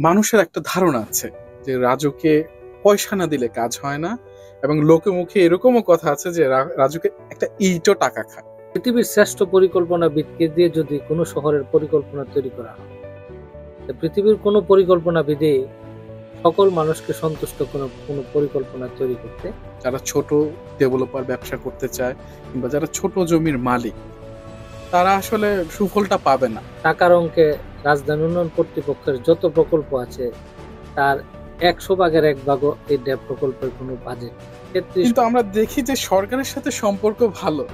মানুষের একটা ধারণা আছে যে রাজুকে পয়সা না দিলে কাজ হয় না, এবং লোকে মুখে এরকমও কথা আছে যে রাজুকে একটা ইটও টাকা খায়। পৃথিবীর শ্রেষ্ঠ পরিকল্পনাবিদকে দিয়ে যদি কোনো শহরের পরিকল্পনা তৈরি করা হয়, পৃথিবীর কোনো পরিকল্পনাবিদে সকল মানুষকে সন্তুষ্ট কোনো পরিকল্পনা তৈরি করতে, যারা ছোট ডেভেলপার ব্যবসা করতে চায় কিংবা যারা ছোট জমির মালিক, তারা আসলে সুফলটা পাবে না। টাকার অঙ্কে রাজধানী উন্নয়ন কর্তৃপক্ষের যত প্রকল্প আছে তার 100 ভাগের 1 ভাগও এই ড্যাব প্রকল্পের কোনো বাজেট। কিন্তু আমরা দেখি যে সরকারের সাথে সম্পর্ক ভালো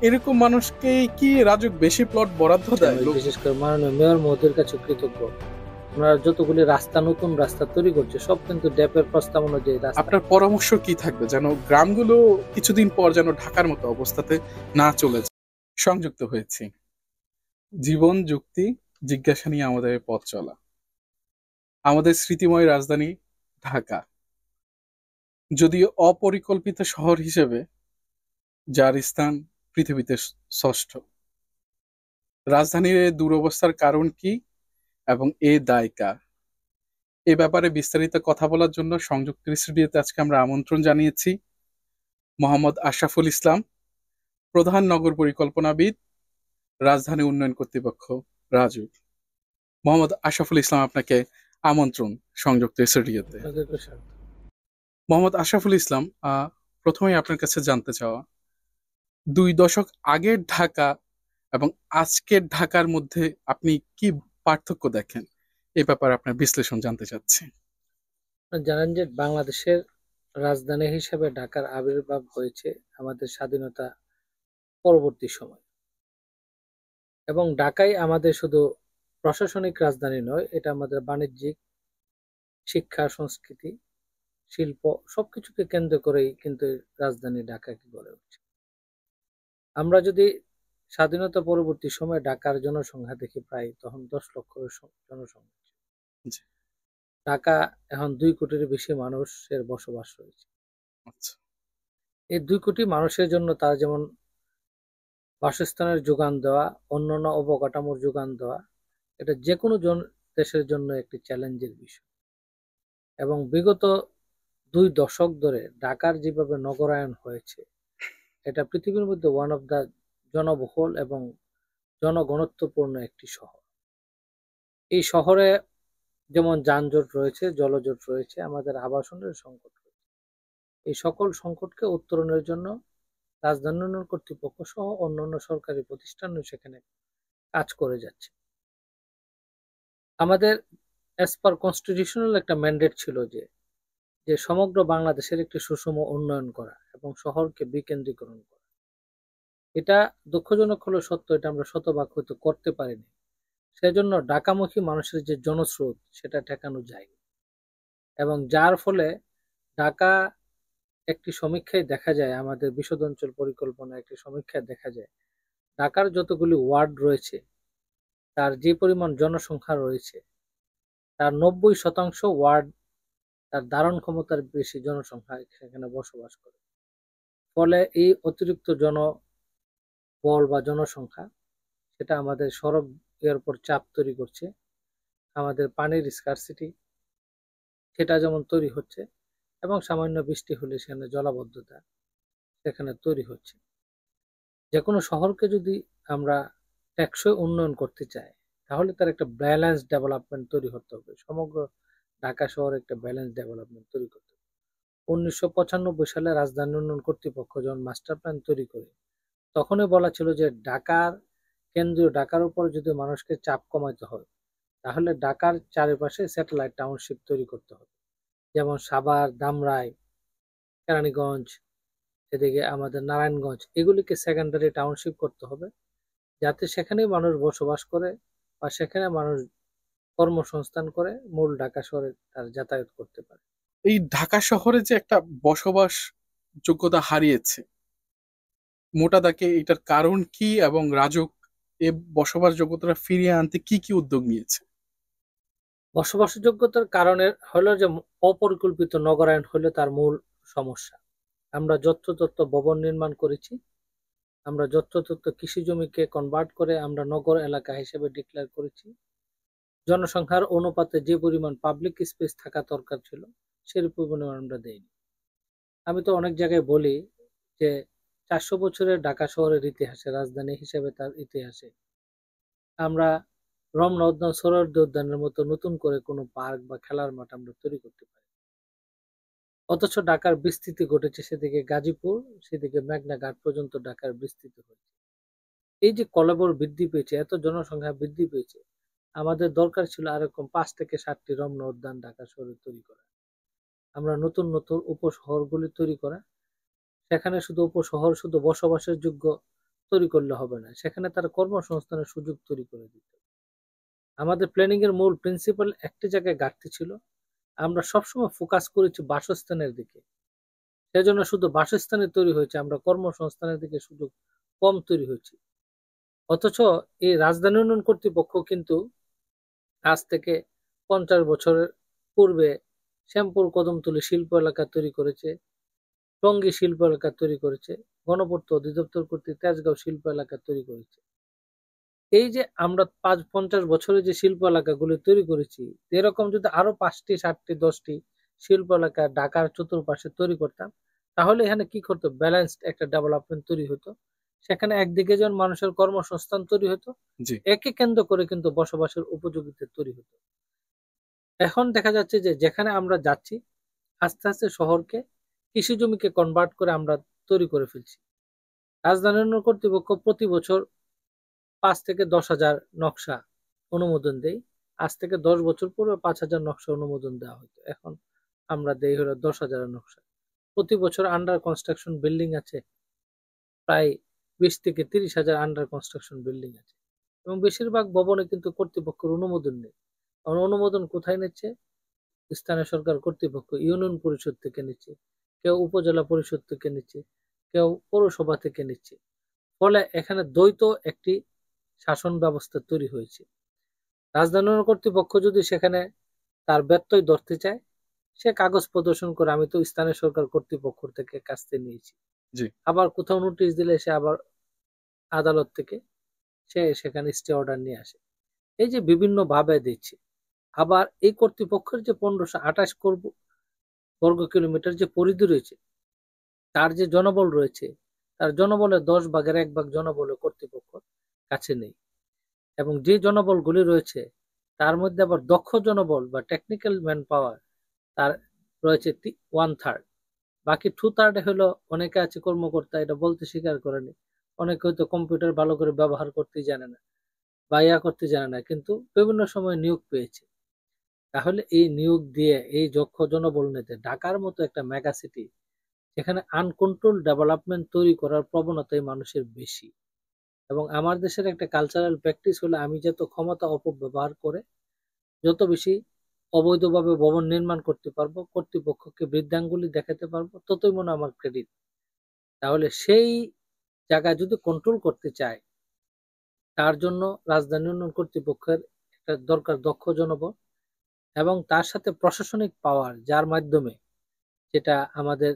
এরকম মানুষকে কি রাজুক বেশি প্লট বরাদ্দ দেয়? বিশেষ করে মাননীয় মেয়র মহোদয়ের কাছে কৃতজ্ঞ। আমরা যতগুলি নতুন রাস্তা তৈরি করছে সব কিন্তু ড্যাপের প্রস্তাব অনুযায়ী। আপনার পরামর্শ কি থাকবে যেন গ্রামগুলো কিছুদিন পর যেন ঢাকার মতো অবস্থাতে না চলে যায়? সংযুক্ত হয়েছি জীবন যুক্তি জিজ্ঞাসা নিয়ে আমাদের পথ চলা। আমাদের স্মৃতিময় রাজধানী ঢাকা যদিও অপরিকল্পিত শহর হিসেবে, যার স্থান পৃথিবীতে ষষ্ঠ, রাজধানীর দুরবস্থার কারণ কি এবং এ দায় কার, এ ব্যাপারে বিস্তারিত কথা বলার জন্য সংযুক্ত স্টুডিওতে আজকে আমরা আমন্ত্রণ জানিয়েছি মোহাম্মদ আশরাফুল ইসলাম, প্রধান নগর পরিকল্পনাবিদ, রাজধানী উন্নয়ন কর্তৃপক্ষ রাজু। মোহাম্মদ আশরাফুল ইসলাম, আপনাকে আমন্ত্রণ সংযুক্ত স্টুডিওতে। মোহাম্মদ আশরাফুল ইসলাম, প্রথমেই আপনার কাছে জানতে চাওয়া, 2 দশক আগের ঢাকা এবং আজকের ঢাকার মধ্যে আপনি কি পার্থক্য দেখেন, এই ব্যাপারে আপনার বিশ্লেষণ জানতে চাচ্ছি। জানেন যে বাংলাদেশের রাজধানী হিসেবে ঢাকার আবির্ভাব হয়েছে আমাদের স্বাধীনতা পরবর্তী সময়, এবং ঢাকাই আমাদের শুধু প্রশাসনিক রাজধানী নয়, এটা আমাদের বাণিজ্যিক, শিক্ষা, সংস্কৃতি, শিল্প সবকিছুকে কেন্দ্র করেই কিন্তু রাজধানী ঢাকাকে গড়ে উঠছে। আমরা যদি স্বাধীনতা পরবর্তী সময়ে ঢাকার জনসংখ্যা দেখি, প্রায় তখন 10 লক্ষ জনসংখ্যা। ঢাকা এখন 2 কোটির বেশি মানুষের বসবাস রয়েছে। এই 2 কোটি মানুষের জন্য তার যেমন বাসস্থানের যোগান দেওয়া, অন্যান্য অবকাঠামোর যোগান দেওয়া, এটা যে কোনো দেশের জন্য একটি চ্যালেঞ্জের বিষয়। এবং বিগত 2 দশক ধরে ঢাকার যেভাবে নগরায়ন হয়েছে, এটা পৃথিবীর মধ্যে ওয়ান অফ দ্য জনবহুল এবং জনঘনত্বপূর্ণ একটি শহর। এই শহরে যেমন যানজট রয়েছে, জলজট রয়েছে, আমাদের আবাসনের সংকট রয়েছে। এই সকল সংকটকে উত্তরণের জন্য রাজধানী উন্নয়ন কর্তৃপক্ষ সহ অন্যান্য সরকারি প্রতিষ্ঠানও সেখানে কাজ করে যাচ্ছে। আমাদের অ্যাজ পার কনস্টিটিউশনাল একটা ম্যান্ডেট ছিল যে সমগ্র বাংলাদেশের একটি সুষম উন্নয়ন করা এবং শহরকে বিকেন্দ্রীকরণ করা। এটা দুঃখজনক হলো সত্য, এটা আমরা শতভাগ হয়তো করতে পারিনি। সেজন্য ঢাকামুখী মানুষের যে জনস্রোত সেটা ঠেকানো যায়নি, এবং যার ফলে ঢাকা একটি সমীক্ষায় দেখা যায়, আমাদের বিশদ অঞ্চল পরিকল্পনা একটি সমীক্ষায় দেখা যায়, ঢাকার যতগুলি ওয়ার্ড রয়েছে তার যে পরিমাণ জনসংখ্যা রয়েছে তার 90% ওয়ার্ড তার ধারণ ক্ষমতার বেশি জনসংখ্যা সেখানে বসবাস করে। ফলে এই অতিরিক্ত জনবল বা জনসংখ্যা সেটা আমাদের সড়ক এর উপর চাপ তৈরি করছে। আমাদের পানির স্কারসিটি সেটা যেমন তৈরি হচ্ছে, এবং সামান্য বৃষ্টি হলে সেখানে জলাবদ্ধতা সেখানে তৈরি হচ্ছে। যে কোনো শহরকে যদি আমরা টেকসই উন্নয়ন করতে চাই, তাহলে তার একটা ব্যালেন্স ডেভেলপমেন্ট তৈরি করতে হবে। সমগ্র ঢাকা শহরে একটা ব্যালেন্স ডেভেলপমেন্ট তৈরি করতে হবে। 1995 সালে রাজধানী উন্নয়ন কর্তৃপক্ষ যখন মাস্টার প্ল্যান তৈরি করে, তখনই বলা ছিল যে ঢাকার উপর যদি মানুষকে চাপ কমাতে হয়, তাহলে ঢাকার চারিপাশে স্যাটেলাইট টাউনশিপ তৈরি করতে হবে। যেমন সাভার, ধামরাই, কেরানীগঞ্জ, এদিকে আমাদের নারায়ণগঞ্জ, এগুলিকে সেকেন্ডারি টাউনশিপ করতে হবে, যাতে সেখানে মানুষ বসবাস করে বা সেখানে মানুষ কর্মসংস্থান করে মূল ঢাকা শহরে তার যাতায়াত করতে পারে। এই ঢাকা শহরে যে একটা বসবাস যোগ্যতা হারিয়েছে, মোটা দাগে এটার কারণ কি, এবং রাজুক এ বসবাস যোগ্যতা ফিরিয়ে আনতে কি কি উদ্যোগ নিয়েছে? বসবাসযোগ্যতার কারণে হলো যে অপরিকল্পিত নগরায়ন হলো তার মূল সমস্যা। আমরা যত্রতত্র ভবন নির্মাণ করেছি, আমরা যত্রতত্র কৃষি জমিকে কনভার্ট করে আমরা নগর এলাকা হিসেবে ডিক্লেয়ার করেছি। জনসংখ্যার অনুপাতে যে পরিমাণ পাবলিক স্পেস থাকা দরকার ছিল সেই পরিমাণ আমরা দেইনি। আমি তো অনেক জায়গায় বলি যে 400 বছরের ঢাকা শহরের ইতিহাসে, রাজধানী হিসেবে তার ইতিহাসে আমরা রমনা উদ্যান, সোহরাওয়ার্দী উদ্যানের মতো নতুন করে কোনো পার্ক বা খেলার মাঠ আমরা তৈরি করতে পারি। অথচ ঢাকার বিস্তৃতি ঘটেছে সেদিকে গাজীপুর, সেদিকে মেঘনা ঘাট পর্যন্ত ঢাকার বিস্তৃতি হয়েছে। এই যে কলেবর বৃদ্ধি পেয়েছে, এত জনসংখ্যা বৃদ্ধি পেয়েছে, আমাদের দরকার ছিল এরকম 5 থেকে 7টি রমনা উদ্যান ঢাকা শহরে তৈরি করা। আমরা নতুন নতুন উপশহরগুলি তৈরি করা। সেখানে শুধু উপশহর শুধু বসবাসের যোগ্য তৈরি করলে হবে না, সেখানে তার কর্মসংস্থানের সুযোগ তৈরি করে দিতে হবে। আমাদের প্ল্যানিং এর মূল প্রিন্সিপাল একটি জায়গায় ঘাটতি ছিল, আমরা সবসময় ফোকাস করেছি বাসস্থানের দিকে। সেজন্য শুধু বাসস্থানে তৈরি হয়েছে, আমরা কর্মসংস্থানের দিকে সুযোগ কম তৈরি হয়েছে। অথচ এই রাজধানী উন্নয়ন কর্তৃপক্ষ কিন্তু আজ থেকে 50 বছরের পূর্বে শ্যামপুর কদমতলী শিল্প এলাকা তৈরি করেছে, টঙ্গী শিল্প এলাকা তৈরি করেছে, গণপূর্ত অধিদপ্তর কর্তৃক তেজগাঁও শিল্প এলাকা তৈরি করেছে। এই যে আমরা 50 বছরে যে শিল্প এলাকাগুলি তৈরি করেছি, এরকম যদি আরো 5টি 7টি 10টি শিল্প এলাকা ঢাকার চতুর্পাশে তৈরি করতাম, তাহলে এখানে কি করতো, ব্যালেন্সড একটা ডেভেলপমেন্ট তৈরি হতো। সেখানে একদিকে যেমন মানুষের কর্মসংস্থান তৈরি হতো, জি। একে কেন্দ্র করে কিন্তু বসবাসের উপযোগিতা তৈরি হতো। এখন দেখা যাচ্ছে যে যেখানে আমরা যাচ্ছি, আস্তে আস্তে শহরকে কৃষি জমিকে কনভার্ট করে আমরা তৈরি করে ফেলছি। রাজধানী উন্নয়ন কর্তৃপক্ষ প্রতি বছর 5 থেকে 10,000 নকশা অনুমোদন দেয়। আজ থেকে 10 বছর পূর্বে 5,000 নকশা অনুমোদন দেওয়া হতো, এখন আমরা দেই হলো 10,000 নকশা। প্রতি বছর আন্ডার কনস্ট্রাকশন বিল্ডিং আছে প্রায় 20 থেকে 30,000 আন্ডার কনস্ট্রাকশন বিল্ডিং আছে, এবং বেশিরভাগ ভবনে কিন্তু কর্তৃপক্ষের অনুমোদন নেই। কারণ অনুমোদন কোথায় নিচ্ছে? স্থানীয় সরকার কর্তৃপক্ষ, ইউনিয়ন পরিষদ থেকে নিচ্ছে, কেউ উপজেলা পরিষদ থেকে নিচ্ছে, কেউ পৌরসভা থেকে নিচ্ছে। ফলে এখানে দ্বৈত একটি শাসন ব্যবস্থা তৈরি হয়েছে। রাজধানী কর্তৃপক্ষ যদি সেখানে তার ব্যত্যয় ধরতে চায়, সে কাগজ প্রদর্শন করে আমি তো স্থানীয় সরকার কর্তৃপক্ষ থেকে কাছ থেকে নিয়েছি, জি। আবার কোথাও নোটিশ দিলে সে আবার আদালত থেকে সে সেখানে স্টে অর্ডার নিয়ে আসে। এই যে বিভিন্ন ভাবে দিচ্ছে। আবার এই কর্তৃপক্ষের যে 1528 বর্গ কিলোমিটার যে পরিধি রয়েছে, তার যে জনবল রয়েছে, তার জনবলের 10 ভাগের 1 ভাগ জনবল কর্তৃপক্ষ কাছে নেই। এবং যে জনবলগুলি রয়েছে তার মধ্যে আবার দক্ষ জনবল বা টেকনিক্যাল ম্যান পাওয়ার তার রয়েছে 1/3। বাকি 2/3 হলো অনেকে আছে কর্মকর্তা, এটা বলতে স্বীকার করেনি। অনেকে হয়তো কম্পিউটার ভালো করে ব্যবহার করতে জানে না বা ইয়া করতে জানে না, কিন্তু বিভিন্ন সময় নিয়োগ পেয়েছে। তাহলে এই নিয়োগ দিয়ে এই দক্ষ জনবল নিতে ঢাকার মতো একটা মেগা সিটি, এখানে আনকন্ট্রোল ডেভেলপমেন্ট তৈরি করার প্রবণতাই মানুষের বেশি। এবং আমার দেশের একটা কালচারাল প্র্যাকটিস হলো, আমি যত ক্ষমতা অপব্যবহার করে যত বেশি অবৈধভাবে ভবন নির্মাণ করতে পারবো, কর্তৃপক্ষকে বৃদ্ধাঙ্গুলি দেখাতে পারবো, ততই মনে আমার ক্রেডিট। তাহলে সেই জায়গায় যদি কন্ট্রোল করতে চায়, তার জন্য রাজধানী উন্নয়ন কর্তৃপক্ষের একটা দরকার দক্ষ জনবল, এবং তার সাথে প্রশাসনিক পাওয়ার, যার মাধ্যমে যেটা আমাদের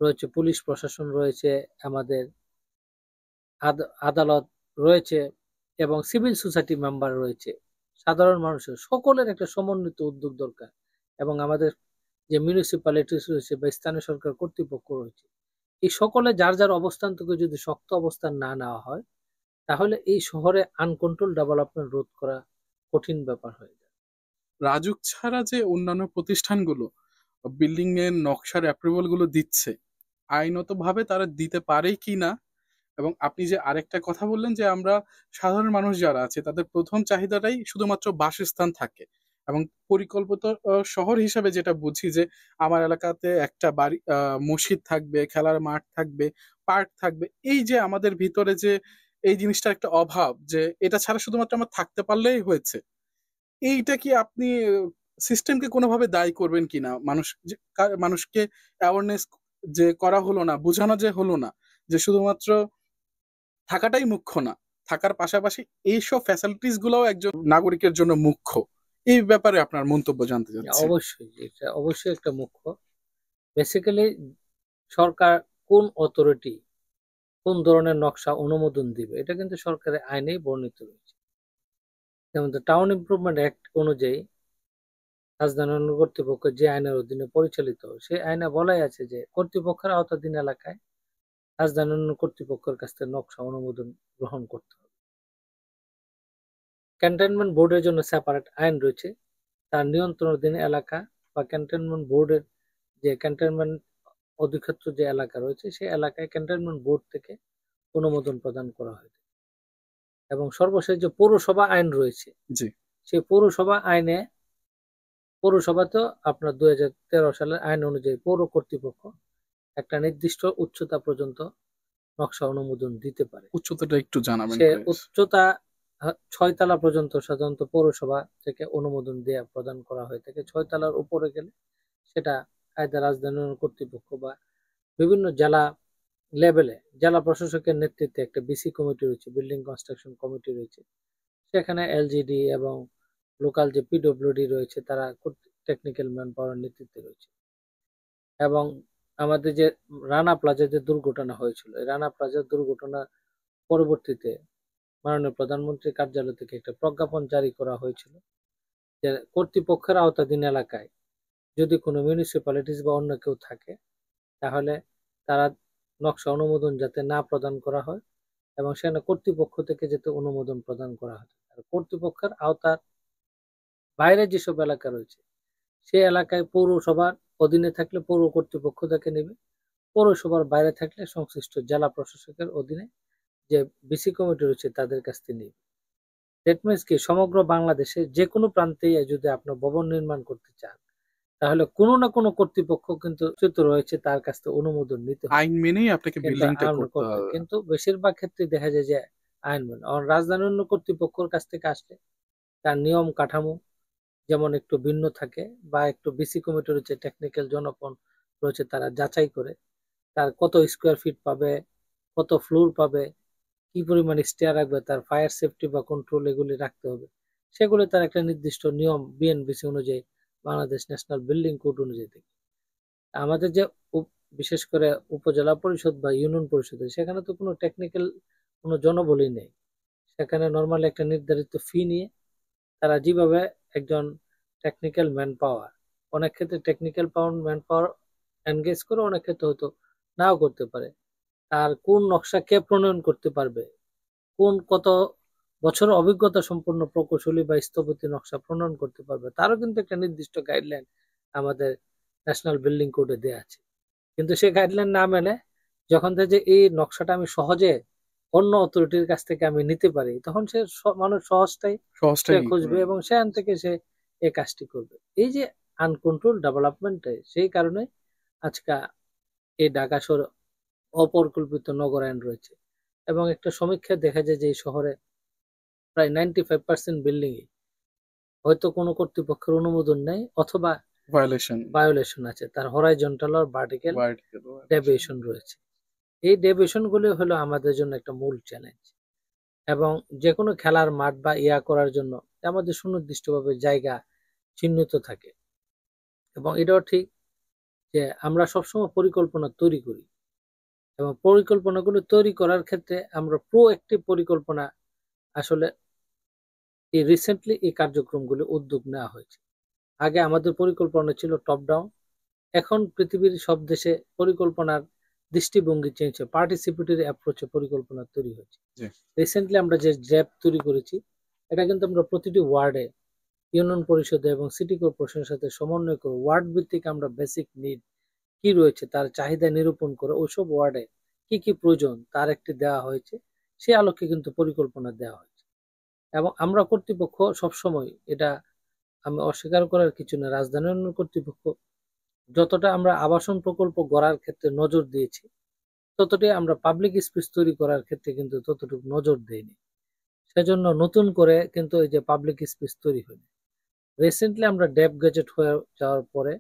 রয়েছে, পুলিশ প্রশাসন রয়েছে, আমাদের আদালত রয়েছে, এবং সিভিল সোসাইটি মেম্বার রয়েছে, সাধারণ মানুষের সকলের একটা সমন্বিত উদ্যোগ দরকার। এবং আমাদের যে মিউনিসিপ্যালিটিস রয়েছে বা স্থানীয় সরকার কর্তৃপক্ষ রয়েছে, এই সকলে যার যার অবস্থান থেকে যদি শক্ত অবস্থান না নেওয়া হয়, তাহলে এই শহরে আনকন্ট্রোল ডেভেলপমেন্ট রোধ করা কঠিন ব্যাপার হয়ে যায়। রাজুক ছাড়া যে অন্যান্য প্রতিষ্ঠানগুলো বিল্ডিং এর নকশার অ্যাপ্রুভাল গুলো দিচ্ছে, আইনতভাবে তারা দিতে পারে কি না, এবং আপনি যে আরেকটা কথা বললেন যে আমরা সাধারণ মানুষ যারা আছে তাদের প্রথম চাহিদাটাই শুধুমাত্র বাসস্থান থাকে, এবং পরিকল্পিত শহর হিসাবে যেটা বুঝি যে আমার এলাকাতে একটা বাড়ি, মসজিদ থাকবে, খেলার মাঠ থাকবে, পার্ক থাকবে, এই যে আমাদের ভিতরে যে এই জিনিসটার একটা অভাব, যে এটা ছাড়া শুধুমাত্র আমার থাকতে পারলেই হয়েছে, এইটা কি আপনি সিস্টেমকে কোনোভাবে দায়ী করবেন কিনা? মানুষকে অ্যাওয়ারনেস যে করা হলো না, বোঝানো যে হলো না যে শুধুমাত্র থাকাটাই মুখ্য না, থাকার পাশাপাশি এইসব ফ্যাসিলিটিস গুলোও একজন নাগরিকের জন্য মুখ্য। এই ব্যাপারে আপনার মন্তব্য জানতে চাচ্ছি। অবশ্যই এটা অবশ্যই একটা মুখ্য। বেসিক্যালি সরকার কোন অথরিটি কোন ধরনের নকশা অনুমোদন দিবে, এটা কিন্তু সরকারের আইনেই বর্ণিত রয়েছে। যেমন টাউন ইমপ্রুভমেন্ট অ্যাক্ট অনুযায়ী রাজধানী উন্নয়ন কর্তৃপক্ষ যে আইনের অধীনে পরিচালিত, সেই আইনে বলাই আছে যে কর্তৃপক্ষের আওতাধীন এলাকায় রাজধানী উন্নয়ন কর্তৃপক্ষের কাছ থেকে নকশা অনুমোদন গ্রহণ করতে হবে। ক্যান্টনমেন্ট বোর্ডের জন্য সেপারেট আইন রয়েছে। তার নিয়ন্ত্রণাধীন এলাকা বা ক্যান্টনমেন্ট বোর্ডের যে ক্যান্টনমেন্ট অধিক্ষেত্র যে এলাকা রয়েছে, সেই এলাকায় ক্যান্টনমেন্ট বোর্ড থেকে অনুমোদন প্রদান করা হয়। এবং সর্বশেষ যে পৌরসভা আইন রয়েছে, জি, সেই পৌরসভা আইনে পৌরসভাতেও আপনার 2013 সালের আইন অনুযায়ী পৌর কর্তৃপক্ষ একটা নির্দিষ্ট উচ্চতা পর্যন্ত নকশা অনুমোদন দিতে পারে। উচ্চতাটা একটু জানাবেন সে প্লিজ। উচ্চতা 6 তলা পর্যন্ত সাধারণত পৌরসভা থেকে অনুমোদন দেয়া প্রদান করা হয়ে থাকে। 6 তলার উপরে গেলে সেটা কায়দা রাজধানী কর্তৃপক্ষ বা বিভিন্ন জেলা লেভেলে জেলা প্রশাসকের নেতৃত্বে একটা বিসি কমিটি রয়েছে, বিল্ডিং কনস্ট্রাকশন কমিটি রয়েছে। সেখানে এলজিডি এবং লোকাল যে পিডব্লিউডি রয়েছে তারা টেকনিক্যাল ম্যান পাওয়ার নেতৃত্বে রয়েছে। এবং আমাদের যে রানা প্লাজা যে দুর্ঘটনা হয়েছিল, এই রানা প্লাজার দুর্ঘটনা পরবর্তীতে মাননীয় প্রধানমন্ত্রীর কার্যালয় থেকে একটা প্রজ্ঞাপন জারি করা হয়েছিল যে কর্তৃপক্ষের আওতাধীন এলাকায় যদি কোনো মিউনিসিপ্যালিটিস বা অন্য কেউ থাকে, তাহলে তারা নকশা অনুমোদন যাতে না প্রদান করা হয় এবং সেখানে কর্তৃপক্ষ থেকে যাতে অনুমোদন প্রদান করা হয়। আর কর্তৃপক্ষের আওতার বাইরে যেসব এলাকা রয়েছে, সেই এলাকায় পৌরসভার অধীনে থাকলে পৌর কর্তৃপক্ষ থেকে নেবে, পৌরসভার বাইরে থাকলে সংশ্লিষ্ট জেলা প্রশাসকের অধীনে যে বিসি কমিটি রয়েছে তাদের কাছ থেকে নেবে। দ্যাট মিনস কি, সমগ্র বাংলাদেশে যে কোনো প্রান্তে যদি আপনি ভবন নির্মাণ করতে চান, তাহলে কোনো না কোনো কর্তৃপক্ষ কিন্তু রয়েছে, তার কাছ থেকে অনুমোদন নিতে হবে। আইন মেনেই আপনাকে কিন্তু বিল্ডিংটা করতে হবে। কিন্তু বেশিরভাগ ক্ষেত্রে দেখা যায় যে আইন মানে রাজধানী উন্নয়ন কর্তৃপক্ষের কাছ থেকে আসলে তার নিয়ম কাঠামো যেমন একটু ভিন্ন থাকে বা একটু বিসি কমিটি রয়েছে, টেকনিক্যাল জনগণ রয়েছে, তারা যাচাই করে তার কত স্কোয়ার ফিট পাবে, কত ফ্লোর পাবে, কি পরিমাণ স্টেয়ার রাখবে, তার ফায়ার সেফটি বা কন্ট্রোল এগুলি রাখতে হবে, সেগুলো তার একটা নির্দিষ্ট নিয়ম বিএনবিসি অনুযায়ী, বাংলাদেশ ন্যাশনাল বিল্ডিং কোড অনুযায়ী থাকে। আমাদের যে বিশেষ করে উপজেলা পরিষদ বা ইউনিয়ন পরিষদ, সেখানে তো কোনো টেকনিক্যাল কোনো জনবলই নেই। সেখানে নর্মালি একটা নির্ধারিত ফি নিয়ে তারা যেভাবে একজন টেকনিক্যাল ম্যান পাওয়ার, অনেক ক্ষেত্রে টেকনিক্যাল ম্যান পাওয়ার এনগেজ করে, অনেক ক্ষেত্রে হয়তো নাও করতে পারে। তার কোন নকশা কে প্রণয়ন করতে পারবে, কোন কত বছর অভিজ্ঞতা সম্পন্ন প্রকৌশলী বা স্থপতি নকশা প্রণয়ন করতে পারবে, তারও কিন্তু একটা নির্দিষ্ট গাইডলাইন আমাদের ন্যাশনাল বিল্ডিং কোডে দেওয়া আছে। কিন্তু সেই গাইডলাইন না মেনে যখন দেখে এই নকশাটা আমি সহজে অন্য অথরিটির কাছ থেকে আমি নিতে পারি, তখন সে মানুষ সহজটাই সে সহজটাই খুঁজবে এবং সেখান থেকে সে এই কাজটি করবে। এই যে আনকন্ট্রোল ডেভেলপমেন্টে, সেই কারণে আজকে এই ঢাকা শহর অপরিকল্পিত নগরায়ণ রয়েছে। এবং একটা সমীক্ষায় দেখা যায় যে এই শহরে প্রায় 95% বিল্ডিং হয়তো কোনো কর্তৃপক্ষের অনুমোদন নেই অথবা ভায়োলেশন আছে, তার হরাইজন্টাল আর ভার্টিক্যাল ডেভিয়েশন রয়েছে। এই ডেভিয়েশন গুলো হলো আমাদের জন্য একটা মূল চ্যালেঞ্জ। এবং যে কোনো খেলার মাঠ বা করার জন্য আমাদের সুনির্দিষ্টভাবে জায়গা চিহ্নিত থাকে। এবং এটাও ঠিক যে আমরা সবসময় পরিকল্পনা তৈরি করি এবং পরিকল্পনাগুলো তৈরি করার ক্ষেত্রে আমরা প্রোঅ্যাক্টিভ পরিকল্পনা আসলে এই রিসেন্টলি এই কার্যক্রমগুলো উদ্যোগ নেওয়া হয়েছে। আগে আমাদের পরিকল্পনা ছিল টপ ডাউন, এখন পৃথিবীর সব দেশে পরিকল্পনার দৃষ্টিভঙ্গি চেঞ্জ হয়ে পার্টিসিপেটরি অ্যাপ্রোচে পরিকল্পনা তৈরি হয়েছে। রিসেন্টলি আমরা যে জ্যাপ তৈরি করেছি, এটা কিন্তু আমরা প্রতিটি ওয়ার্ডে ইউনিয়ন পরিষদে এবং সিটি কর্পোরেশনের সাথে সমন্বয় করে ওয়ার্ড ভিত্তিক আমরা বেসিক নিড কি রয়েছে তার চাহিদা নিরূপণ করে ওইসব ওয়ার্ডে কি কি প্রয়োজন তার একটি দেওয়া হয়েছে, সেই আলোকে কিন্তু পরিকল্পনা দেওয়া হয়েছে। এবং আমরা কর্তৃপক্ষ সবসময় এটা, আমি অস্বীকার করার কিছু না, রাজধানী উন্নয়ন কর্তৃপক্ষ যতটা আমরা আবাসন প্রকল্প গড়ার ক্ষেত্রে নজর দিয়েছি, ততটাই আমরা পাবলিক স্পেস তৈরি করার ক্ষেত্রে কিন্তু ততটুকু নজর দেইনি। সেজন্য নতুন করে কিন্তু এই যে পাবলিক স্পেস তৈরি হয়নি। রিসেন্টলি আমরা ডেপ গেজেট হয়ে যাওয়ার পরে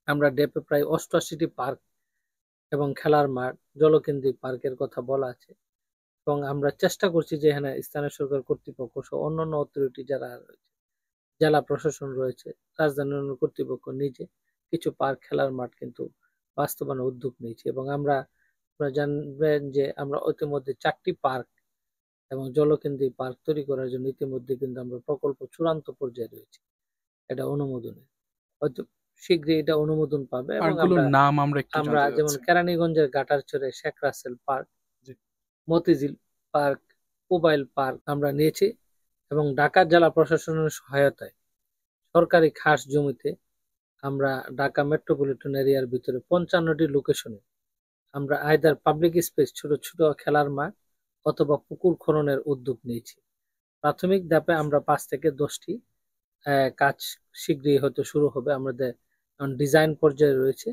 আমরা ডেপে প্রায় 88টি পার্ক এবং খেলার মাঠ, জলকেন্দ্রিক পার্কের কথা বলা আছে। এবং আমরা চেষ্টা করছি যে এখানে স্থানীয় সরকার কর্তৃপক্ষ সহ অন্যান্য অথরিটি যারা রয়েছে, জেলা প্রশাসন রয়েছে, রাজধানী উন্নয়ন কর্তৃপক্ষ নিজে কিছু পার্ক খেলার মাঠ কিন্তু বাস্তবায়নের উদ্যোগ নিয়েছি। এবং আমরা জানবেন যে আমরা ইতিমধ্যে 4টি পার্ক এবং জলকেন্দ্রী পার্ক তৈরি করার জন্য ইতিমধ্যে কিন্তু আমরা প্রকল্প চূড়ান্ত পর্যায়ে রয়েছে এটা অনুমোদনে। হয়তো শীঘ্রই এটা অনুমোদন পাবে এবং পার্কগুলোর নাম আমরা একটু আমরা জানতে যেমন চাচ্ছি। কেরানীগঞ্জের গাটারচরে শেখ রাসেল পার্ক, জি। মতিঝিল পার্ক, মোবাইল পার্ক আমরা নিয়েছি এবং ঢাকা জেলা প্রশাসনের সহায়তায় সরকারি খাস জমিতে আমরা ঢাকা মেট্রোপলিটন এরিয়ার ভিতরে 55টি লোকেশনে আমরা আইদার পাবলিক স্পেস, ছোট ছোট খেলার মাঠ অথবা পুকুর খননের উদ্যোগ নিয়েছি। প্রাথমিক ধাপে আমরা 5 থেকে 10টি কাজ শীঘ্রই হয়তো শুরু হবে। আমাদের ডিজাইন পর্যায়ে রয়েছে।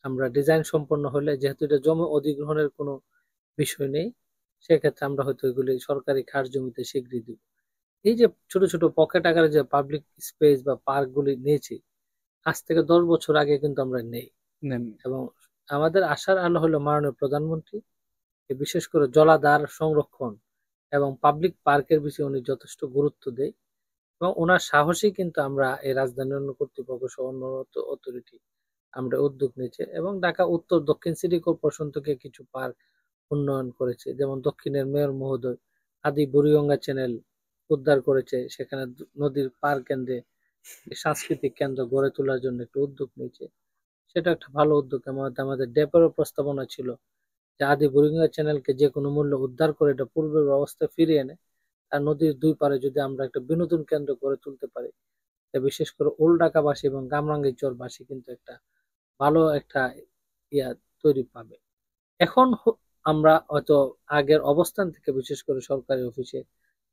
আমরা ডিজাইন সম্পন্ন হলে, যেহেতু এটা জমি অধিগ্রহণের কোনো বিষয় নেই, সেক্ষেত্রে আমরা হয়তো এগুলি সরকারি খাস জমিতে শীঘ্রই দিব। এই যে ছোট ছোট পকেট আকারে যে পাবলিক স্পেস বা পার্কগুলি নিয়েছি, আজ থেকে 10 বছর আগে কিন্তু আমরা নেই। নেন। এবং আমাদের আশার আলো হলো মাননীয় প্রধানমন্ত্রী বিশেষ করে জলাধার সংরক্ষণ এবং পাবলিক পার্কের বিষয়ে উনি যথেষ্ট গুরুত্ব দেয় এবং ওনার সাহসেই কিন্তু আমরা এই রাজধানী উন্নয়ন কর্তৃপক্ষ সহ অন্য অথরিটি আমরা উদ্যোগ নিয়েছে এবং ঢাকা উত্তর দক্ষিণ সিটি কর্পোরেশন থেকে কিছু পার্ক উন্নয়ন করেছে। যেমন দক্ষিণের মেয়র মহোদয় আদি বুড়িগঙ্গা চ্যানেল উদ্ধার করেছে, সেখানে নদীর পার কেন্দ্রে সাংস্কৃতিক কেন্দ্র গড়ে তোলার জন্য একটা উদ্যোগ নিয়েছে। সেটা একটা ভালো উদ্যোগ। আমাদের ডেপেরও প্রস্তাবনা ছিল যে আদি বুড়িগঙ্গা চ্যানেলকে যে কোনো মূল্যে উদ্ধার করে এটা পূর্বের অবস্থায় ফিরিয়ে এনে আর নদীর দুই পারে যদি আমরা একটা বিনোদন কেন্দ্র গড়ে তুলতে পারি, বিশেষ করে ওল্ড ঢাকাবাসী এবং গামরাঙ্গীরচরবাসী কিন্তু একটা ভালো একটা ইয়া তৈরি পাবে। এখন আমরা হয়তো আগের অবস্থান থেকে, বিশেষ করে সরকারি অফিসে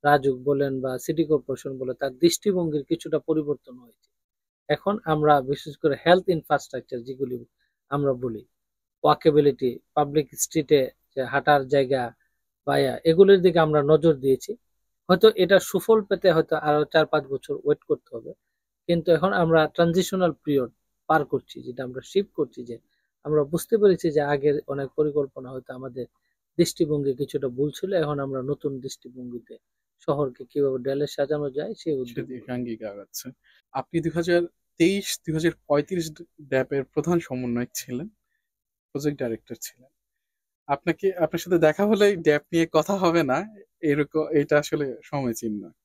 রাজুক বলেন বা সিটি কর্পোরেশন বলে, তার দৃষ্টিভঙ্গির কিছুটা পরিবর্তন হয়েছে। এখন আমরা বিশেষ করে হেলথ ইনফ্রাস্ট্রাকচার যেগুলি আমরা বলি, ওয়াকেবিলিটি, পাবলিক স্ট্রিটে যে হাঁটার জায়গা বা এগুলির দিকে আমরা নজর দিয়েছি। হয়তো এটা সুফল পেতে হয়তো আরো 4-5 বছর ওয়েট করতে হবে, কিন্তু এখন আমরা ট্রানজিশনাল পিরিয়ড পার করছি, যেটা আমরা শিফট করছি, যে আমরা বুঝতে পেরেছি যে আগের অনেক পরিকল্পনা হয়তো আমাদের দৃষ্টিভঙ্গি কিছুটা ভুল ছিল। এখন আমরা নতুন দৃষ্টিভঙ্গিতে শহরকে কিভাবে ডেলে সাজানো যায় সেই উদ্যোগ। সেদিকে আঙ্গিকার আছে। আপনি 2023-2035 ড্যাপের প্রধান সমন্বয়ক ছিলেন, প্রজেক্ট ডাইরেক্টর ছিলেন। আপনার সাথে দেখা হলেই ড্যাপ নিয়ে কথা হবে না, এরকম এটা আসলে সমীচীন নয়।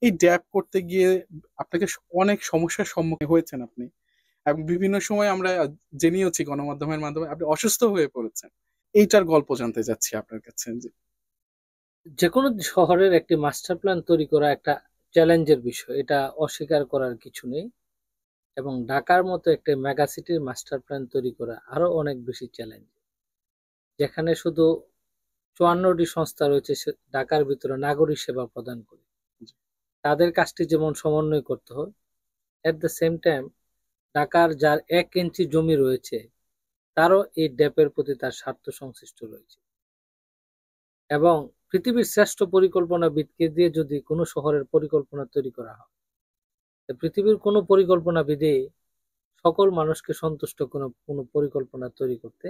এই ড্যাপ করতে গিয়ে আপনাকে অনেক সমস্যার সম্মুখীন হয়েছেন আপনি, এবং বিভিন্ন সময় আমরা জেনেওছি গণমাধ্যমের মাধ্যমে আপনি অসুস্থ হয়ে পড়েছেন। এইটার গল্প জানতে চাচ্ছি আপনার কাছে। যে কোনো শহরের একটি মাস্টার প্ল্যান তৈরি করা একটা চ্যালেঞ্জের বিষয়, এটা অস্বীকার করার কিছু নেই। এবং ঢাকার মতো একটা মেগা সিটির মাস্টার প্ল্যান তৈরি করা আরো অনেক বেশি চ্যালেঞ্জ, যেখানে শুধু 54টি সংস্থা রয়েছে ঢাকার ভিতরে নাগরিক সেবা প্রদান করে। তাদের কাজটি যেমন সমন্বয় করতে হয়, এট দ্য সেম টাইম ঢাকার যার 1 ইঞ্চি জমি রয়েছে তারও এই ড্যাপের প্রতি তার স্বার্থ সংশ্লিষ্ট রয়েছে। এবং পৃথিবীর শ্রেষ্ঠ পরিকল্পনাবিদকে দিয়ে যদি কোনো শহরের পরিকল্পনা তৈরি করা হয়, পৃথিবীর কোনো পরিকল্পনাবিদই সকল মানুষকে সন্তুষ্ট কোনো পরিকল্পনা তৈরি করতে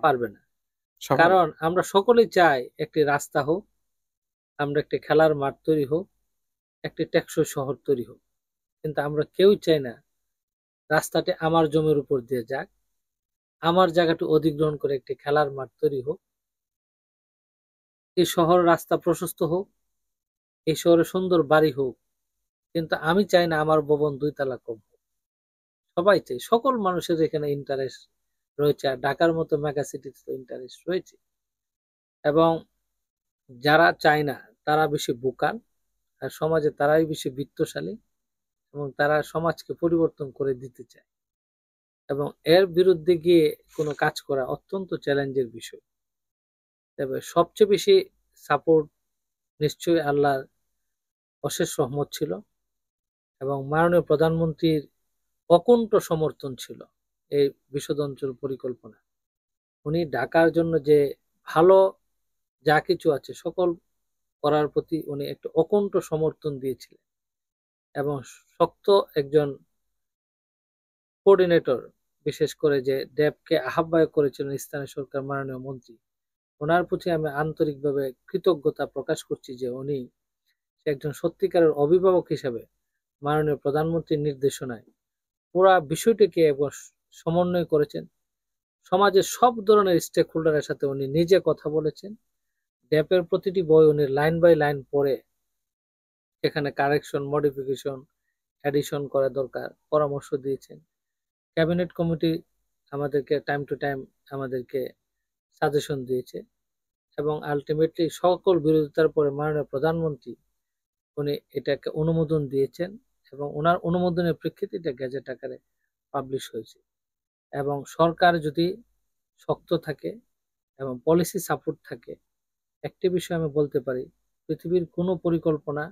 পারবে না। কারণ আমরা সকলেই চাই একটি রাস্তা হোক, আমরা একটি খেলার মাঠ তৈরি হোক, একটি টেকসই শহর তৈরি হোক, কিন্তু আমরা কেউই চাই না রাস্তাটি আমার জমির উপর দিয়ে যাক, আমার জায়গাটি অধিগ্রহণ করে একটি খেলার মাঠ তৈরি হোক, এই শহর রাস্তা প্রশস্ত হোক, এই শহরে সুন্দর বাড়ি হোক, কিন্তু আমি চাই না আমার ভবন 2 তলা কম হোক। সবাই চাই, সকল মানুষের এখানে ইন্টারেস্ট রয়েছে, আর ঢাকার মতো মেগা সিটিতে ইন্টারেস্ট রয়েছে। এবং যারা চায় না তারা বেশি বোকা, আর সমাজে তারাই বেশি বিত্তশালী এবং তারা সমাজকে পরিবর্তন করে দিতে চায়। এবং এর বিরুদ্ধে গিয়ে কোনো কাজ করা অত্যন্ত চ্যালেঞ্জের বিষয়। তবে সবচেয়ে বেশি সাপোর্ট নিশ্চয়ই আল্লাহর অশেষ রহমত ছিল এবং মাননীয় প্রধানমন্ত্রীর অকুণ্ঠ সমর্থন ছিল এই বিশদ অঞ্চল পরিকল্পনা। উনি ঢাকার জন্য যে ভালো যা কিছু আছে সকল করার প্রতি উনি একটা অকুণ্ঠ সমর্থন দিয়েছিলেন এবং শক্ত একজন কোঅর্ডিনেটর, বিশেষ করে যে ড্যাবকে আহ্বায়ক করেছিলেন স্থানীয় সরকার মাননীয় মন্ত্রী। ওনার প্রতি আমি আন্তরিকভাবে কৃতজ্ঞতা প্রকাশ করছি যে উনি একজন সত্যিকারের অভিভাবক হিসেবে মাননীয় প্রধানমন্ত্রীর নির্দেশনায় পুরা বিষয়টিকে সমন্বয় করেছেন। সমাজের সব ধরনের স্টেক হোল্ডারের সাথে উনি নিজে কথা বলেছেন, ড্যাপের প্রতিটি বই উনি লাইন বাই লাইন পড়ে সেখানে কারেকশন, মডিফিকেশন, অ্যাডিশন করা দরকার পরামর্শ দিয়েছেন। ক্যাবিনেট কমিটি আমাদেরকে টাইম টু টাইম আমাদেরকে সাজেশন দিয়েছে এবং আলটিমেটলি সকল বিরোধিতার পরে মাননীয় প্রধানমন্ত্রী উনি এটাকে অনুমোদন দিয়েছেন এবং ওনার অনুমোদনের প্রেক্ষিতে এটা গেজেট আকারে পাবলিশ হয়েছে। এবং সরকার যদি শক্ত থাকে এবং পলিসি সাপোর্ট থাকে, একটি বিষয় আমি বলতে পারি, পৃথিবীর কোনো পরিকল্পনা,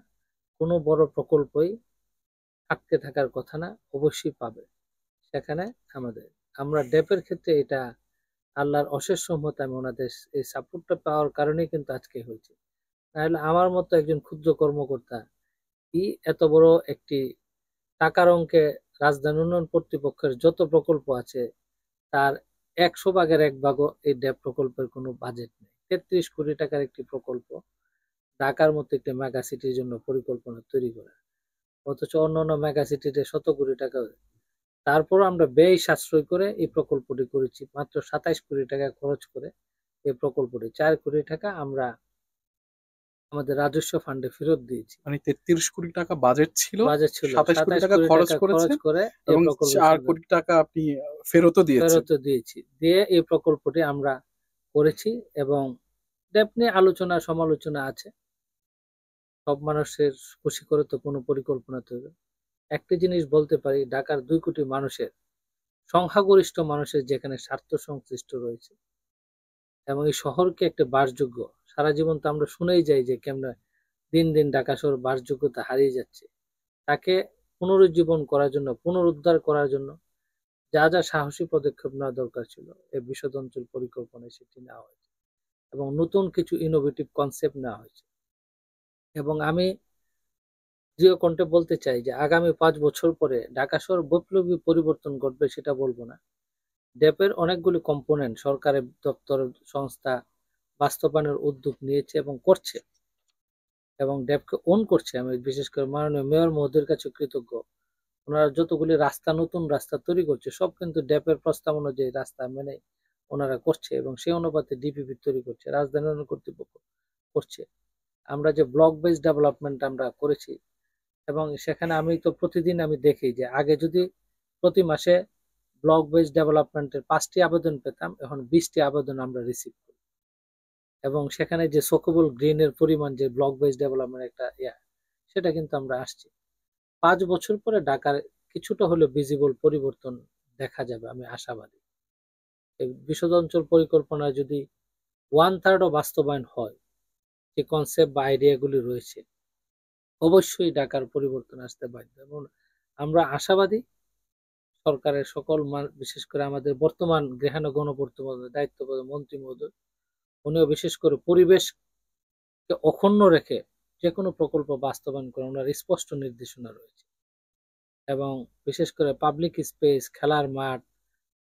কোনো বড় প্রকল্পই আটকে থাকার কথা না, অবশ্যই পাবে। সেখানে আমরা ডেপের ক্ষেত্রে এটা আল্লাহর অশেষ রহমত, আমি ওনাদের এই সাপোর্টটা পাওয়ার কারণেই কিন্তু আজকে হয়েছে। নাহলে আমার মতো একজন ক্ষুদ্র কর্মকর্তা কি এত বড় একটি টাকার অঙ্কে রাজধানী উন্নয়ন কর্তৃপক্ষের যত প্রকল্প আছে তার 100 ভাগের 1 ভাগও এই ড্যাপ প্রকল্পের কোনো বাজেট নেই। 33 কোটি টাকার একটি প্রকল্প, ঢাকার মতো একটি মেগা সিটির জন্য পরিকল্পনা তৈরি করা, অথচ অন্যান্য মেগা সিটিতে শত কোটি টাকা। তারপর আমরা ব্যয় সাশ্রয় করে এই প্রকল্পটি করেছি, মাত্র 27 কোটি টাকা খরচ করে এই প্রকল্পটি 4 কোটি টাকা আমরা আমাদের রাজস্ব ফান্ডে ফেরত দিয়েছি। মানে 33 কোটি টাকা বাজেট ছিল, বাজেট ছিল 27 কোটি 27 টাকা কোটি খরচ টাকা করেছেন খরচ করে এই এবং প্রকল্পের 4 সঙ্গে কোটি টাকা আপনি ফেরতও দিয়েছেন। ফেরত দিয়েছি, দিয়ে এই প্রকল্পটি আমরা করেছি। এবং ডেপ নিয়ে আলোচনা সমালোচনা আছে, সব মানুষের খুশি করে তো কোনো পরিকল্পনা তৈরি। একটি জিনিস বলতে পারি, ঢাকার 2 কোটি মানুষের সংখ্যাগরিষ্ঠ মানুষের যেখানে স্বার্থ সংশ্লিষ্ট রয়েছে এবং এই শহরকে একটা বাসযোগ্য, সারা জীবন তো আমরা শুনেই যাই যে কেমনে দিন দিন ঢাকা শহর বাসযোগ্যতা হারিয়ে যাচ্ছে, তাকে পুনরুজ্জীবন করার জন্য, পুনরুদ্ধার করার জন্য যা যা সাহসী পদক্ষেপ নেওয়া দরকার ছিল এই বিশদ অঞ্চল পরিকল্পনায় সেটি নেওয়া হয়েছে এবং নতুন কিছু ইনোভেটিভ কনসেপ্ট নেওয়া হয়েছে। এবং আমি দৃঢ় কণ্ঠে বলতে চাই যে আগামী 5 বছর পরে ঢাকা শহর বৈপ্লবী পরিবর্তন ঘটবে, সেটা বলবো না। ড্যাপের অনেকগুলি কম্পোনেন্ট সরকারের দপ্তর সংস্থা বাস্তবায়নের উদ্যোগ নিয়েছে এবং করছে এবং ড্যাপকে ওন করছে। আমি বিশেষ করে মাননীয় মেয়র মহোদয়ের কাছে কৃতজ্ঞ। ওনারা যতগুলি রাস্তা, নতুন রাস্তা তৈরি করছে সব কিন্তু ড্যাপের প্রস্তাব অনুযায়ী রাস্তা মেনে ওনারা করছে এবং সেই অনুপাতে ডিপিপি তৈরি করছে, রাজধানী উন্নয়ন কর্তৃপক্ষ করছে। আমরা যে ব্লক বেস ডেভেলপমেন্ট আমরা করেছি এবং সেখানে আমি তো প্রতিদিন আমি দেখি যে আগে যদি প্রতি মাসে ব্লক বেস ডেভেলপমেন্টের 5টি আবেদন পেতাম, এখন 20টি আবেদন আমরা রিসিভ করি এবং সেখানে যে সকবল গ্রিনের পরিমাণ, যে ব্লক বেস ডেভেলপমেন্ট একটা সেটা কিন্তু আমরা আসছি। 5 বছর পরে ঢাকার কিছুটা হলেও ভিজিবল পরিবর্তন দেখা যাবে, আমি আশাবাদী। এই বিশদ অঞ্চল পরিকল্পনা যদি 1/3ও বাস্তবায়ন হয়, যে কনসেপ্ট বা আইডিয়াগুলি রয়েছে, অবশ্যই ঢাকার পরিবর্তন আসতে বাধ্য। এবং আমরা আশাবাদী সরকারের সকল বিশেষ করে আমাদের বর্তমান গৃহাণ গণপূর্ত দায়িত্বপ্রাপ্ত মন্ত্রী মহোদয়, উনিও বিশেষ করে পরিবেশকে অক্ষুণ্ণ রেখে যে কোনো প্রকল্প বাস্তবায়ন করে ওনার স্পষ্ট নির্দেশনা রয়েছে। এবং বিশেষ করে পাবলিক স্পেস, খেলার মাঠ,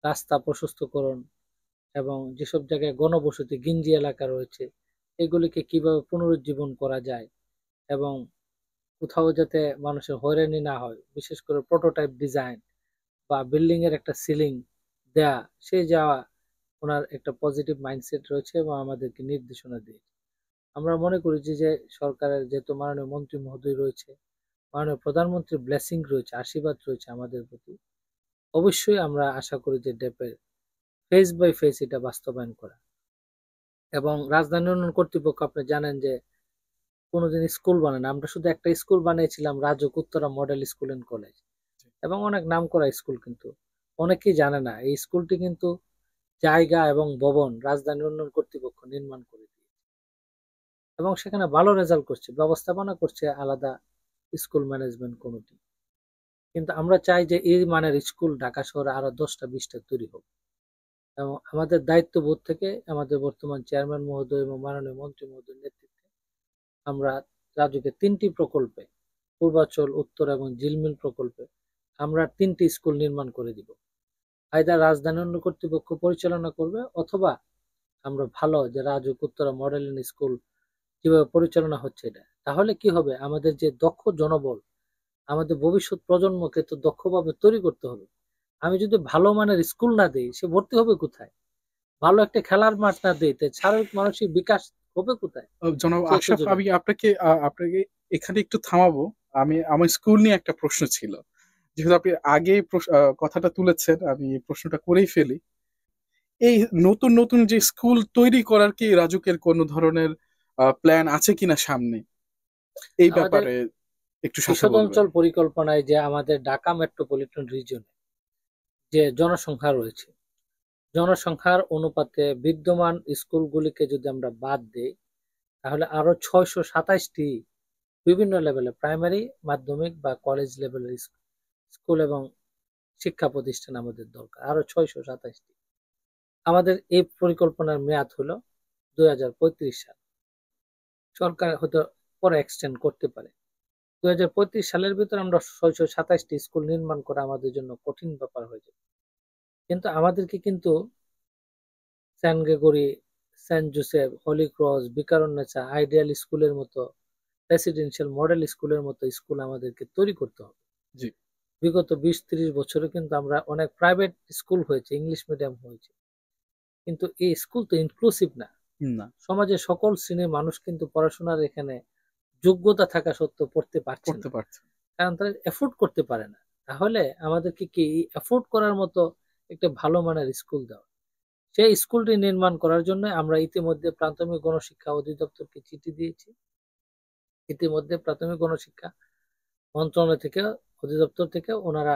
রাস্তা প্রশস্তকরণ এবং যেসব জায়গায় গণবসতি গিঞ্জি এলাকা রয়েছে এগুলিকে কিভাবে পুনরুজ্জীবন করা যায় এবং কোথাও যাতে মানুষের হয়রানি না হয়, বিশেষ করে প্রোটোটাইপ ডিজাইন বা বিল্ডিং এর একটা সিলিং দেয়া, সেই যাওয়া ওনার একটা পজিটিভ মাইন্ডসেট রয়েছে এবং আমাদেরকে নির্দেশনা দিয়েছে। আমরা মনে করি যে সরকারের যেহেতু মাননীয় মন্ত্রী মহোদয় রয়েছে, মাননীয় প্রধানমন্ত্রীর ব্লেসিং রয়েছে, আশীর্বাদ রয়েছে আমাদের প্রতি, অবশ্যই আমরা আশা করি যে ডেপের ফেজ বাই ফেজ এটা বাস্তবায়ন করা। এবং রাজধানী উন্নয়ন কর্তৃপক্ষ আপনি জানেন যে কোনোদিন স্কুল বানায় না, আমরা শুধু একটা স্কুল বানিয়েছিলাম, Rajuk Uttara model school and college, এবং অনেক নাম করা স্কুল, কিন্তু অনেকেই জানে না এই স্কুলটি কিন্তু জায়গা এবং ভবন রাজধানী উন্নয়ন কর্তৃপক্ষ নির্মাণ করে দিয়েছে এবং সেখানে ভালো রেজাল্ট করছে, ব্যবস্থাপনা করছে আলাদা স্কুল ম্যানেজমেন্ট কমিটি। কিন্তু আমরা চাই যে এই মানের স্কুল ঢাকা শহরে আরো 10টা 20টা তৈরি হোক এবং আমাদের দায়িত্ববোধ থেকে আমাদের বর্তমান চেয়ারম্যান মহোদয় এবং মাননীয় মন্ত্রী মহোদয়ের নেতৃত্বে আমরা রাজুকে 3টি প্রকল্পে, পূর্বাচল, উত্তর এবং ঝিলমিল প্রকল্পে আমরা 3টি স্কুল নির্মাণ করে দিব। আইদার রাজধানী উন্নয়ন কর্তৃপক্ষ পরিচালনা করবে অথবা আমরা ভালো যে রাজুক উত্তরা মডেল স্কুল কিভাবে পরিচালনা হচ্ছে এটা, তাহলে কি হবে, আমাদের যে দক্ষ জনবল, আমাদের ভবিষ্যৎ প্রজন্মকে তো দক্ষভাবে তৈরি করতে হবে। আমি যদি ভালো মানের স্কুল না দিই, সে ভর্তি হবে কোথায়? ভালো একটা খেলার মাঠ না দিই, শারীরিক মানসিক বিকাশ হবে কোথায়? জনাব সে আশরাফ, সুযোগ আমি আপনাকে এখানে একটু থামাবো। আমার স্কুল নিয়ে একটা প্রশ্ন ছিল। যেহেতু আপনি আগে কথাটা তুলেছেন, আমি এই প্রশ্নটা করেই ফেলি। এই নতুন নতুন যে স্কুল তৈরি করার কি রাজুকের কোনো ধরনের প্ল্যান আছে কিনা সামনে, এই আমাদের ব্যাপারে একটু সাথে বিশদ বলবেন। অঞ্চল পরিকল্পনায় যে আমাদের ঢাকা মেট্রোপলিটন রিজনে যে জনসংখ্যা রয়েছে, জনসংখ্যার অনুপাতে বিদ্যমান স্কুলগুলিকে যদি আমরা বাদ দিই, তাহলে আরো 627টি বিভিন্ন লেভেলে প্রাইমারি, মাধ্যমিক বা কলেজ লেভেলের স্কুল এবং শিক্ষা প্রতিষ্ঠান আমাদের দরকার, আরো 627টি। আমাদের এই পরিকল্পনার মেয়াদ হলো 2035 সাল। সরকার হয়তো পরে এক্সটেন্ড করতে পারে। 2035 সালের ভিতরে আমরা 627টি স্কুল নির্মাণ করা আমাদের জন্য কঠিন ব্যাপার হয়ে যাবে। কিন্তু আমাদেরকে কিন্তু Saint Gregory, Saint Joseph, Holy Cross, Viqarunnisa, ideal স্কুলের মতো, রেসিডেন্সিয়াল মডেল স্কুলের মতো স্কুল আমাদেরকে তৈরি করতে হবে। জি। বিগত 20-30 বছরে কিন্তু আমরা অনেক প্রাইভেট স্কুল হয়েছে, ইংলিশ মিডিয়াম হয়েছে, কিন্তু এই স্কুল তো ইনক্লুসিভ না। না। সমাজের সকল শ্রেণীর মানুষ কিন্তু পড়াশোনার এখানে যোগ্যতা থাকা সত্ত্বেও পড়তে পারছে করতে না, পারছে। কারণ তারা এফোর্ড করতে পারে না। তাহলে আমাদেরকে কি এফোর্ড করার মতো একটা ভালো মানের স্কুল দেওয়া, সেই স্কুলটি নির্মাণ করার জন্য আমরা ইতিমধ্যে প্রাথমিক গণশিক্ষা অধিদপ্তরকে চিঠি দিয়েছি। ইতিমধ্যে প্রাথমিক গণশিক্ষা মন্ত্রণালয় থেকে, অধিদপ্তর থেকে ওনারা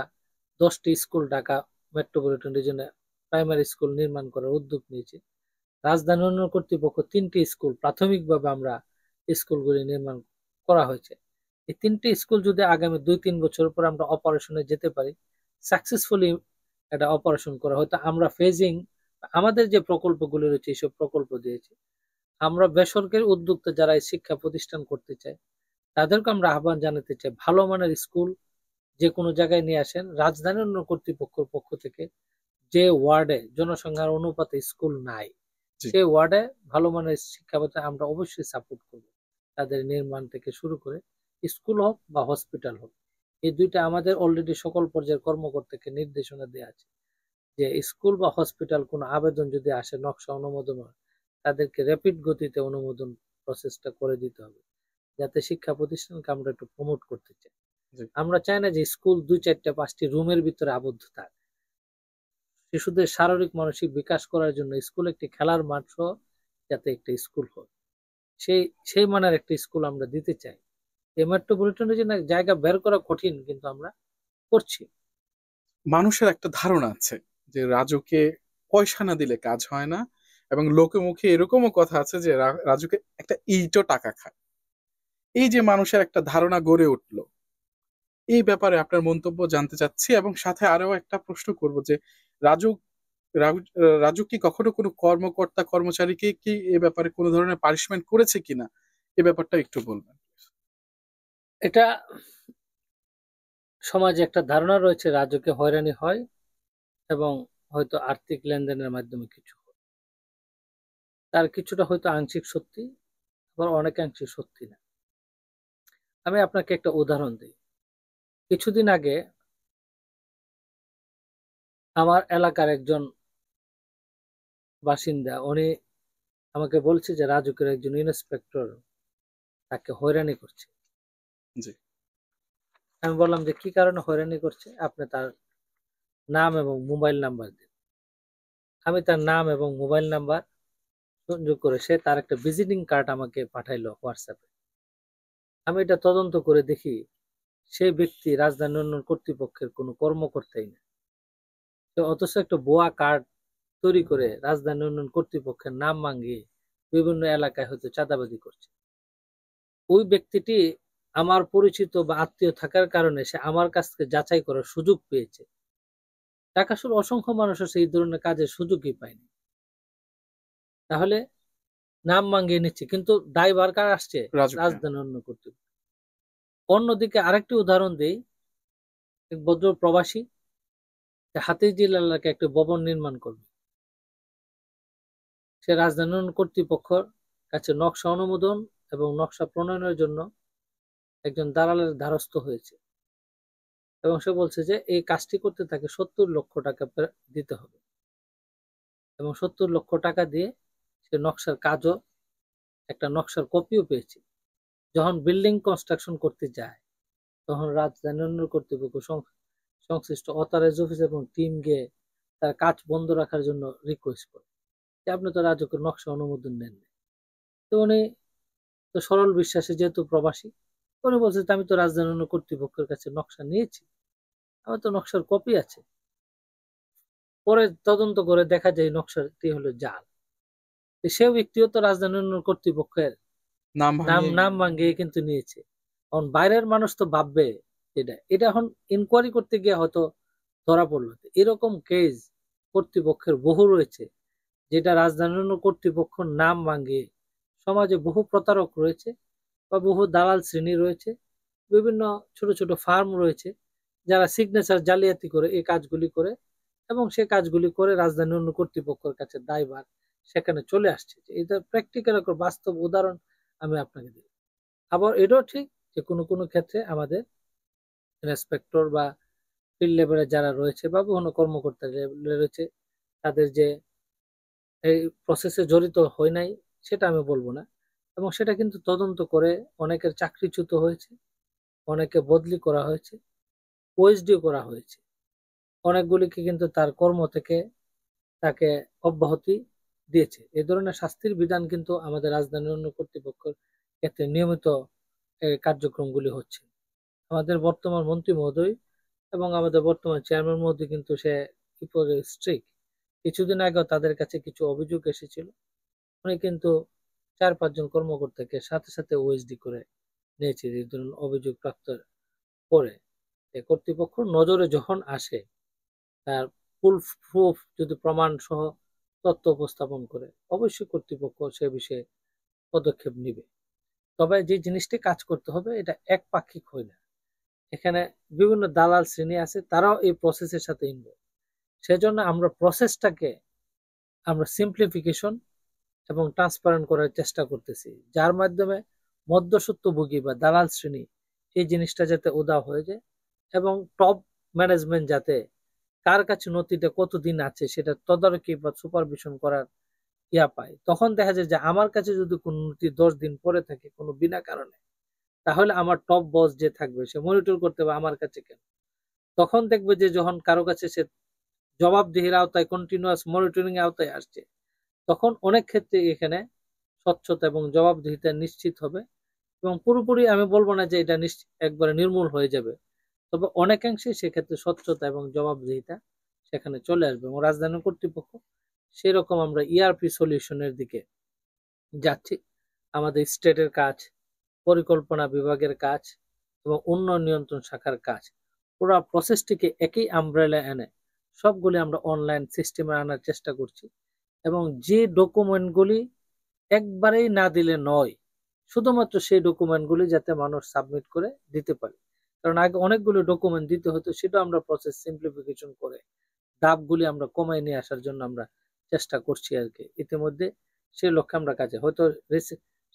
10টি স্কুল ঢাকা মেট্রোপলিটন রিজনে প্রাইমারি স্কুল নির্মাণ করার উদ্যোগ নিয়েছে। রাজধানী উন্নয়ন কর্তৃপক্ষ 3টি স্কুল প্রাথমিকভাবে আমরা স্কুলগুলি নির্মাণ করা হয়েছে। এই 3টি স্কুল যদি আগামী 2-3 বছর পর আমরা অপারেশনে যেতে পারি, সাকসেসফুলি এটা অপারেশন করা, হয়তো আমরা ফেজিং আমাদের যে প্রকল্পগুলি রয়েছে এইসব প্রকল্প দিয়েছি, আমরা বেসরকারি উদ্যোক্তা যারা এই শিক্ষা প্রতিষ্ঠান করতে চায় তাদেরকে আমরা আহ্বান জানাতে চাই, ভালো মানের স্কুল যে কোনো জায়গায় নিয়ে আসেন। রাজধানী উন্নয়ন কর্তৃপক্ষের পক্ষ থেকে যে ওয়ার্ডে জনসংখ্যার অনুপাতে স্কুল নাই, জি। সেই ওয়ার্ডে ভালো মানের শিক্ষা প্রতিষ্ঠান আমরা অবশ্যই সাপোর্ট করব। তাদের নির্মাণ থেকে শুরু করে স্কুল হোক বা হসপিটাল হোক, এই দুইটা আমাদের অলরেডি সকল পর্যায়ের কর্মকর্তাকে নির্দেশনা দেওয়া আছে যে স্কুল বা হসপিটাল কোনো আবেদন যদি আসে নকশা অনুমোদন হয়, তাদেরকে র্যাপিড গতিতে অনুমোদন প্রসেসটা করে দিতে হবে, যাতে শিক্ষা প্রতিষ্ঠানকে আমরা একটু প্রমোট করতে চাই। জি। আমরা চাই না যে স্কুল 2-4-5টি রুমের ভিতরে আবদ্ধ থাক। শিশুদের শারীরিক মানসিক বিকাশ করার জন্য স্কুল একটি খেলার মাঠ সহ যাতে একটা স্কুল হয়, সেই সেই মানের একটা স্কুল আমরা দিতে চাই। এই মেট্রোপলিটনের জন্য জায়গা বের করা কঠিন, কিন্তু আমরা করছি। মানুষের একটা ধারণা আছে যে রাজুকে পয়সা না দিলে কাজ হয় না, এবং লোকে মুখে এরকমও কথা আছে যে রাজুকে একটা ইটও টাকা খায়। এই যে মানুষের একটা ধারণা গড়ে উঠলো, এই ব্যাপারে আপনার মন্তব্য জানতে চাচ্ছি, এবং সাথে আরো একটা প্রশ্ন করব যে রাজু রাজু কি কখনো কোনো কর্মকর্তা কর্মচারীকে কি এ ব্যাপারে কোনো ধরনের পানিশমেন্ট করেছে কিনা, এ ব্যাপারটা একটু বলবেন। এটা সমাজে একটা ধারণা রয়েছে রাজুকে হয়রানি হয় এবং হয়তো আর্থিক লেনদেনের মাধ্যমে কিছু হয়। তার কিছুটা হয়তো আংশিক সত্যি, আবার অনেকাংশে সত্যি না। আমি আপনাকে একটা উদাহরণ দিই। কিছুদিন আগে আমার এলাকার একজন বাসিন্দা, উনি আমাকে বলছে যে রাজুকের একজন ইন্সপেক্টর তাকে হয়রানি করছে। জি। আমি বললাম যে কি কারণে হয়রানি করছে, আপনি তার নাম এবং মোবাইল নাম্বার দিন। আমি তার নাম এবং মোবাইল নাম্বার সংযোগ করে সে তার একটা ভিজিটিং কার্ড আমাকে পাঠাইলো হোয়াটসঅ্যাপে। আমি এটা তদন্ত করে দেখি সেই ব্যক্তি রাজধানী উন্নয়ন কর্তৃপক্ষের কোনো কর্মকর্তাই না। অথচ একটা ভুয়া কার্ড তৈরি করে রাজধানী উন্নয়ন কর্তৃপক্ষের নাম ভাঙিয়ে বিভিন্ন এলাকায় হয়তো চাঁদাবাজি করছে। ওই ব্যক্তিটি আমার পরিচিত বা আত্মীয় থাকার কারণে সে আমার কাছ থেকে যাচাই করার সুযোগ পেয়েছে। ঢাকা শহরে অসংখ্য মানুষ এই ধরনের কাজের সুযোগই পায়নি। তাহলে নাম ভাঙিয়ে নিচ্ছে, কিন্তু দায়ভার কার আসছে? রাজুকে। রাজধানী উন্নয়ন কর্তৃপক্ষ। অন্যদিকে আরেকটি উদাহরণ দিই, এক ভদ্র প্রবাসী হাতিঝিল এলাকায় একটি ভবন নির্মাণ করবে। সে রাজধানী উন্নয়ন কর্তৃপক্ষের কাছে নকশা অনুমোদন এবং নকশা প্রণয়নের জন্য একজন দালালের দ্বারস্থ হয়েছে, এবং সে বলছে যে এই কাজটি করতে তাকে 70 লক্ষ টাকা দিতে হবে, এবং 70 লক্ষ টাকা দিয়ে সে নকশার কাজও একটা নকশার কপিও পেয়েছি। যখন বিল্ডিং কনস্ট্রাকশন করতে যায় তখন রাজধানী উন্নয়ন কর্তৃপক্ষ সংশ্লিষ্ট অথরাইজ অফিস এবং টিম গিয়ে তার কাজ বন্ধ রাখার জন্য রিকোয়েস্ট করে যে আপনি তো রাজুকের নকশা অনুমোদন নেন। তো উনি তো সরল বিশ্বাসে যেহেতু প্রবাসী, উনি বলছে আমি তো রাজধানী উন্নয়ন কর্তৃপক্ষের কাছে নকশা নিয়েছি, আমার তো নকশার কপি আছে। পরে তদন্ত করে দেখা যায় নকশাটি হলো জাল। সে ব্যক্তিও তো রাজধানী উন্নয়ন কর্তৃপক্ষের নাম নাম ভাঙিয়ে নাম ভাঙিয়ে কিন্তু নিয়েছে। এখন বাইরের মানুষ তো ভাববে এটা এখন ইনকোয়ারি করতে গিয়ে হয়তো ধরা পড়লো। এরকম কেস কর্তৃপক্ষের বহু রয়েছে, যেটা রাজধানী উন্নয়ন কর্তৃপক্ষের নাম ভাঙিয়ে সমাজে বহু প্রতারক রয়েছে বা বহু দালাল শ্রেণী রয়েছে, বিভিন্ন ছোট ছোট ফার্ম রয়েছে যারা সিগনেচার জালিয়াতি করে এই কাজগুলি করে, এবং সে কাজগুলি করে রাজধানী উন্নয়ন কর্তৃপক্ষের কাছে দায়ভার সেখানে চলে আসছে। এটা প্র্যাকটিক্যাল একটা বাস্তব উদাহরণ আমি আপনাকে দিই। আবার এটাও ঠিক যে কোনো কোনো ক্ষেত্রে আমাদের ইন্সপেক্টর বা ফিল্ড লেভেলে যারা রয়েছে বা বিভিন্ন কর্মকর্তা রয়েছে, তাদের যে এই প্রসেসে জড়িত হয় নাই সেটা আমি বলবো না, এবং সেটা কিন্তু তদন্ত করে অনেকের চাকরিচ্যুত হয়েছে, অনেকে বদলি করা হয়েছে, ওএসডি করা হয়েছে, অনেকগুলিকে কিন্তু তার কর্ম থেকে তাকে অব্যাহতি দিয়েছে। এই ধরনের শাস্তির বিধান কিন্তু আমাদের রাজধানী উন্নয়ন কর্তৃপক্ষের ক্ষেত্রে নিয়মিত এই কার্যক্রমগুলি হচ্ছে। আমাদের বর্তমান মন্ত্রী মহোদয় এবং আমাদের বর্তমান চেয়ারম্যান মহোদয় কিন্তু সে স্ট্রিক্ট। কিছুদিন আগেও তাদের কাছে কিছু অভিযোগ এসেছিল, উনি কিন্তু 4-5 জন কর্মকর্তাকে সাথে সাথে ওএসডি করে নিয়েছে এই ধরনের অভিযোগ প্রাপ্ত পরে। কর্তৃপক্ষ নজরে যখন আসে, তার ফুল প্রুফ যদি প্রমাণ সহ তথ্য উপস্থাপন করে, অবশ্যই কর্তৃপক্ষ সে বিষয়ে পদক্ষেপ নিবে। তবে যে জিনিসটি কাজ করতে হবে এটা একপাক্ষিক হয় না, এখানে বিভিন্ন দালাল শ্রেণী আছে, তারাও এই প্রসেসের সাথে ইনভলভ। সেজন্য আমরা প্রসেসটাকে আমরা সিম্পলিফিকেশন এবং ট্রান্সপারেন্ট করার চেষ্টা করতেছি, যার মাধ্যমে মধ্যস্বত্বভোগী বা দালাল শ্রেণী এই জিনিসটা যাতে উধাও হয়ে যায়, এবং টপ ম্যানেজমেন্ট যাতে কার কাছে নথিটা কতদিন আছে সেটা তদারকি বা সুপারভিশন করার পায়। তখন দেখা যায় যে আমার কাছে যদি কোনো নথি 10 দিন পরে থাকে কোনো বিনা কারণে, তাহলে আমার টপ বস যে থাকবে সে মনিটর করতে হবে আমার কাছে কেন। তখন দেখবে যে যখন কারো কাছে সে জবাবদিহির আওতায় কন্টিনিউয়াস মনিটরিং আওতায় আসছে, তখন অনেক ক্ষেত্রে এখানে স্বচ্ছতা এবং জবাবদিহিতা নিশ্চিত হবে। এবং পুরোপুরি আমি বলবো না যে এটা একবারে নির্মূল হয়ে যাবে, তবে অনেকাংশে সেক্ষেত্রে স্বচ্ছতা এবং জবাবদিহিতা সেখানে চলে আসবে। এবং রাজধানী কর্তৃপক্ষ সেরকম আমরা ইআরপি সলিউশনের দিকে যাচ্ছি। আমাদের স্টেটের কাজ, পরিকল্পনা বিভাগের কাজ এবং উন্নয়ন নিয়ন্ত্রণ শাখার কাজ, পুরো প্রসেসটিকে একই আমব্রেলা এনে সবগুলি আমরা অনলাইন সিস্টেমে আনার চেষ্টা করছি। এবং যে ডকুমেন্টগুলি একবারেই না দিলে নয়, শুধুমাত্র সেই ডকুমেন্টগুলি যাতে মানুষ সাবমিট করে দিতে পারে। কারণ আগে অনেকগুলো ডকুমেন্ট দিতে হতো, সেটা আমরা প্রসেস সিম্পলিফিকেশন করে ধাপগুলি আমরা কমায় নিয়ে আসার জন্য আমরা চেষ্টা করছি আর কি। ইতিমধ্যে সেই লক্ষ্যে আমরা কাজে হয়তো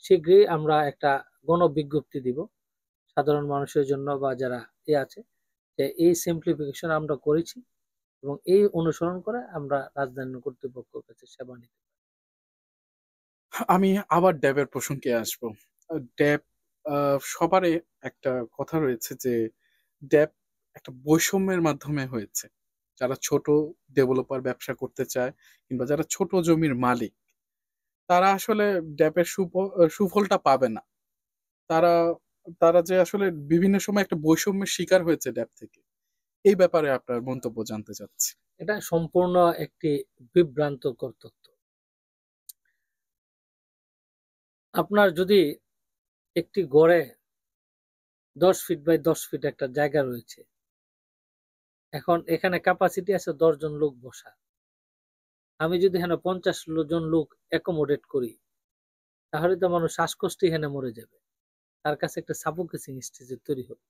শীঘ্রই আমরা একটা গণবিজ্ঞপ্তি দিব সাধারণ মানুষের জন্য বা যারা আছে, যে এই সিম্পলিফিকেশন আমরা করেছি এবং এই অনুসরণ করে আমরা রাজধানী কর্তৃপক্ষের কাছে সেবা নিতে পারি। আমি আবার ড্যাবের প্রসঙ্গে আসবো। ড্যাব সবারই একটা কথা রয়েছে যে ড্যাব একটা বৈষম্যের মাধ্যমে হয়েছে। যারা ছোট ডেভেলপার ব্যবসা করতে চায় কিংবা যারা ছোট জমির মালিক, তারা আসলে ড্যাবের সুফলটা পাবে না। তারা তারা যে আসলে বিভিন্ন সময় একটা বৈষম্যের শিকার হয়েছে ড্যাব থেকে, এই ব্যাপারে আপনার মন্তব্য জানতে চাচ্ছি। এটা সম্পূর্ণ একটি বিভ্রান্তকর তথ্য। আপনার যদি একটি গড়ে 10 ফিট বাই 10 ফিট একটা জায়গা রয়েছে, এখন এখানে ক্যাপাসিটি আছে 10 জন লোক বসা, আমি যদি এখানে 50 জন লোক অ্যাকোমোডেট করি, তাহলে তো মানুষ শ্বাসকষ্টে এখানে মরে যাবে, তার কাছে একটা সাফোকেসিং স্টেজে তৈরি হবে।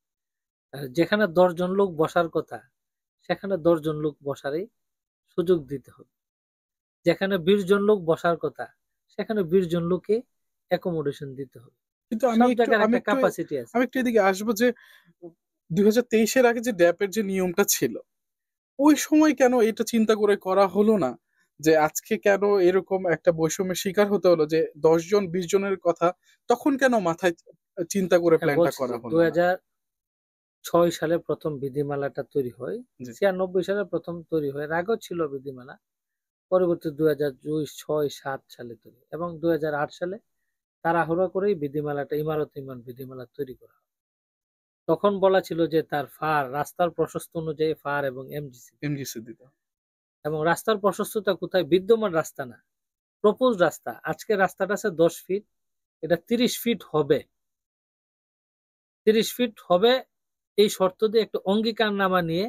যেখানে 10 জন লোক বসার কথা সেখানে 10 জন লোক বসারই সুযোগ দিতে হবে, যেখানে 20 জন লোক বসার কথা সেখানে 20 জন লোকে অ্যাকোমোডেশন দিতে হবে। কিন্তু সব জায়গার একটা ক্যাপাসিটি আছে। আমি একটু এদিকে আসবো যে 2023-এর আগে যে ড্যাপের যে নিয়মটা ছিল, ওই সময় কেন এটা চিন্তা করে করা হলো না যে আজকে কেন এরকম একটা বৈষম্যের শিকার হতে হলো, যে 10 জন 20 জনের কথা তখন কেন মাথায় চিন্তা করে হ্যাঁ, প্ল্যানটা বলছি যে করা হলো না? 2006 সালে প্রথম বিধিমালাটা তৈরি হয়, জি। 96 সালে প্রথম তৈরি হয়, এর আগেও ছিল বিধিমালা। পরবর্তী 2002, 6, 7 সালে তৈরি এবং 2008 সালে তাড়াহুড়া করেই বিধিমালাটা ইমারত ইমান বিধিমালা তৈরি করা হয়। তখন বলা ছিল যে তার ফার রাস্তার প্রশস্ত অনুযায়ী ফার এবং এমজিসি এমজিসি দিত। এবং রাস্তার প্রশস্ততা কোথায়, বিদ্যমান রাস্তা না, প্রপোজ রাস্তা। আজকে রাস্তাটা আছে 10 ফিট, এটা 30 ফিট হবে। 30 ফিট হবে এই শর্ত দিয়ে একটা অঙ্গীকারনামা নিয়ে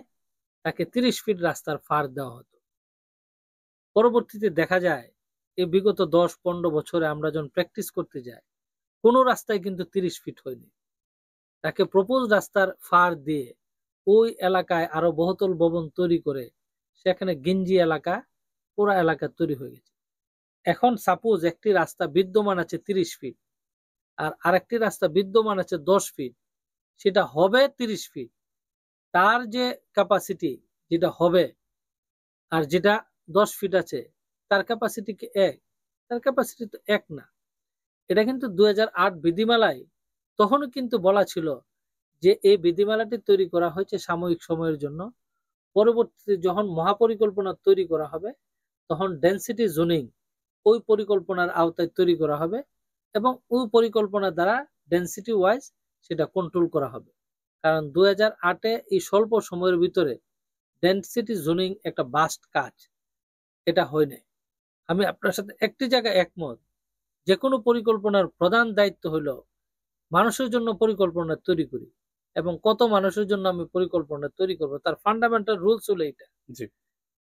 তাকে 30 ফিট রাস্তার ফার দেওয়া হতো। পরবর্তীতে দেখা যায় এই বিগত 10-15 বছরে আমরা যখন প্র্যাকটিস করতে যাই, কোনো রাস্তায় কিন্তু 30 ফিট হয়নি। তাকে প্রপোজ রাস্তার ফার দিয়ে ওই এলাকায় আরো বহুতল ভবন তৈরি করে সেখানে গেঞ্জি এলাকা, পুরা এলাকা তৈরি হয়ে গেছে। এখন সাপোজ একটি রাস্তা বিদ্যমান আছে 30 ফিট আর আরেকটি রাস্তা বিদ্যমান আছে 10 ফিট, সেটা হবে 30 ফিট। তার যে ক্যাপাসিটি যেটা হবে আর যেটা 10 ফিট আছে, তার ক্যাপাসিটি কি এক? তার ক্যাপাসিটি তো এক না। এটা কিন্তু 2008 বিধিমালায় তখনও কিন্তু বলা ছিল যে এই বিধিমালাটি তৈরি করা হয়েছে সাময়িক সময়ের জন্য। পরবর্তীতে যখন মহাপরিকল্পনা তৈরি করা হবে তখন ডেনসিটি জোনিং ওই পরিকল্পনার আওতায় তৈরি করা হবে এবং ওই পরিকল্পনা দ্বারা ডেনসিটি ওয়াইজ সেটা কন্ট্রোল করা হবে। কারণ 2008-এ এই স্বল্প সময়ের ভিতরে ডেনসিটি জোনিং একটা বাস্ট কাজ, এটা হয় নাই। আমি আপনার সাথে একটি জায়গায় একমত, যে কোনো পরিকল্পনার প্রধান দায়িত্ব হলো মানুষের জন্য পরিকল্পনা তৈরি করি এবং কত মানুষের জন্য আমি পরিকল্পনা তৈরি করব, তার ফান্ডামেন্টাল রুলস হলো এটা। জি।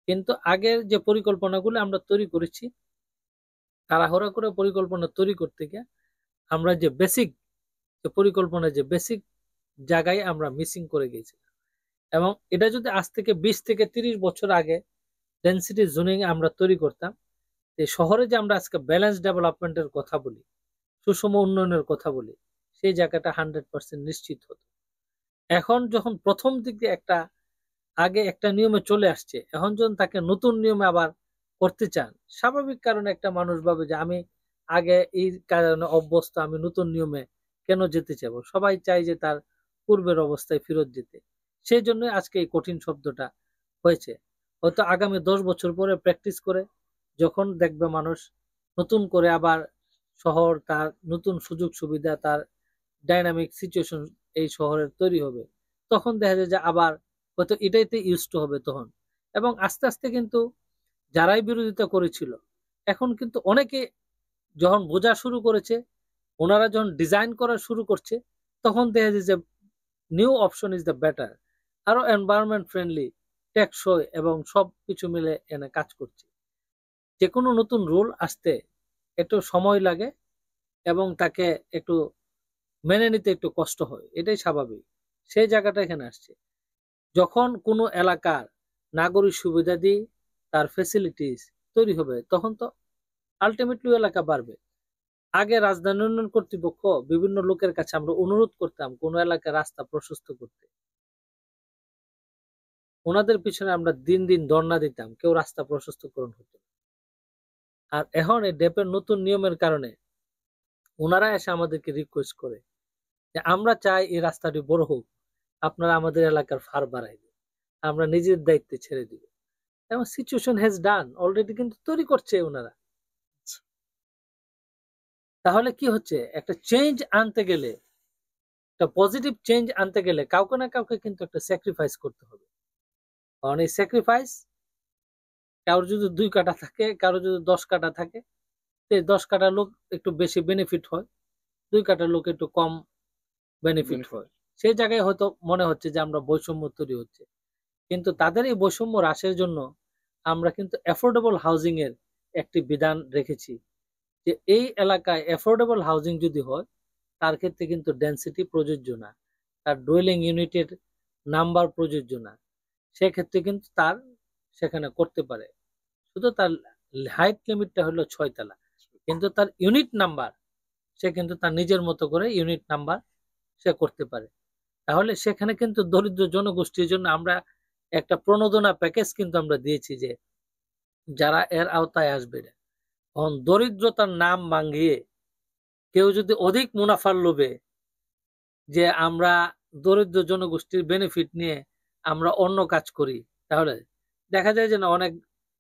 কিন্তু আগের যে পরিকল্পনাগুলো আমরা তৈরি করেছি, তাড়াহুড়া করে পরিকল্পনা তৈরি করতে গিয়ে আমরা যে বেসিক পরিকল্পনা যে বেসিক জায়গায় আমরা মিসিং করে গেছি। এবং এটা যদি আজ থেকে 20 থেকে 30 বছর আগে ডেনসিটি জোনিং আমরা তৈরি করতাম, এই শহরে যে আমরা আজকে ব্যালেন্স ডেভেলপমেন্টের কথা বলি, সুষম উন্নয়নের কথা বলি, সেই জায়গাটা 100% নিশ্চিত হতো। এখন যখন প্রথম দিকে আগে একটা নিয়মে চলে আসছে, এখন যখন তাকে নতুন নিয়মে আবার করতে চান, স্বাভাবিক কারণে একটা মানুষ ভাবে যে আমি আগে এই কারণে অভ্যস্ত, আমি নতুন নিয়মে কেন যেতে চাইবো? সবাই চায় যে তার পূর্বের অবস্থায় ফেরত যেতে। সেই জন্য আজকে এই কঠিন শব্দটা হয়েছে। হয়তো আগামী 10 বছর পরে প্র্যাকটিস করে যখন দেখবে মানুষ নতুন করে আবার শহর, তার নতুন সুযোগ সুবিধা, তার ডাইনামিক সিচুয়েশন এই শহরের তৈরি হবে, তখন দেখা যায় যে আবার হয়তো এটাইতে ইউজড হবে তখন। এবং আস্তে আস্তে কিন্তু যারাই বিরোধিতা করেছিল, এখন কিন্তু অনেকে যখন বোঝা শুরু করেছে, ওনারা যখন ডিজাইন করা শুরু করছে, তখন দেখা যায় যে new option is the better, আরো এনভায়রনমেন্ট ফ্রেন্ডলি, টেকসই এবং সবকিছু মিলে এনে কাজ করছে। যে কোনো নতুন রুল আসতে একটু সময় লাগে এবং তাকে একটু মেনে নিতে একটু কষ্ট হয়, এটাই স্বাভাবিক। সেই জায়গাটা এখানে আসছে। যখন কোনো এলাকার নাগরিক সুবিধাদি, তার ফেসিলিটিস তৈরি হবে, তখন তো আলটিমেটলি এলাকা বাড়বে। আগে রাজধানী উন্নয়ন কর্তৃপক্ষ বিভিন্ন লোকের কাছে আমরা অনুরোধ করতাম কোনো এলাকার রাস্তা প্রশস্ত করতে, ওনাদের পিছনে আমরা দিন দিন ধর্ণা দিতাম, কেউ রাস্তা প্রশস্তকরণ হতো না। আর এখন এই ডেপের নতুন নিয়মের কারণে ওনারা এসে আমাদেরকে রিকোয়েস্ট করে যে আমরা চাই এই রাস্তাটি বড় হোক, আপনারা আমাদের এলাকার ফার বাড়াই দিন, আমরা নিজের দায়িত্বে ছেড়ে দিব। এবং সিচুয়েশন হ্যাজ ডান অলরেডি, কিন্তু তৈরি করছে ওনারা। তাহলে কি হচ্ছে, একটা চেঞ্জ আনতে গেলে, একটা পজিটিভ চেঞ্জ আনতে গেলে কাউকে না কাউকে কিন্তু একটা স্যাক্রিফাইস করতে হবে। কারণ এই স্যাক্রিফাইস, কারোর যদি 2 কাঠা থাকে, কারো যদি 10 কাঠা থাকে, 10 কাঠা লোক একটু বেশি বেনিফিট হয়, 2 কাঠা লোক একটু কম বেনিফিট হয়। সেই জায়গায় হয়তো মনে হচ্ছে যে আমরা বৈষম্য তৈরি হচ্ছে, কিন্তু তাদের এই বৈষম্য হ্রাসের জন্য আমরা কিন্তু অ্যাফোর্ডেবল হাউজিং এর একটি বিধান রেখেছি, যে এই এলাকায় অ্যাফোর্ডেবল হাউজিং যদি হয়, তার ক্ষেত্রে কিন্তু ডেনসিটি প্রযোজ্য না, তার ডুয়েলিং ইউনিটের নাম্বার প্রযোজ্য না। সেক্ষেত্রে কিন্তু তার সেখানে করতে পারে, শুধু তার হাইট লিমিটটা হলো 6 তলা, কিন্তু তার ইউনিট নাম্বার, সে কিন্তু তার নিজের মতো করে ইউনিট নাম্বার সে করতে পারে। তাহলে সেখানে কিন্তু দরিদ্র জনগোষ্ঠীর জন্য আমরা একটা প্রণোদনা প্যাকেজ কিন্তু আমরা দিয়েছি, যে যারা এর আওতায় আসবে না। এখন দরিদ্রতার নাম ভাঙিয়ে কেউ যদি অধিক মুনাফার লোভে যে আমরা দরিদ্র জনগোষ্ঠীর বেনিফিট নিয়ে আমরা অন্য কাজ করি, তাহলে দেখা যায় যে না অনেক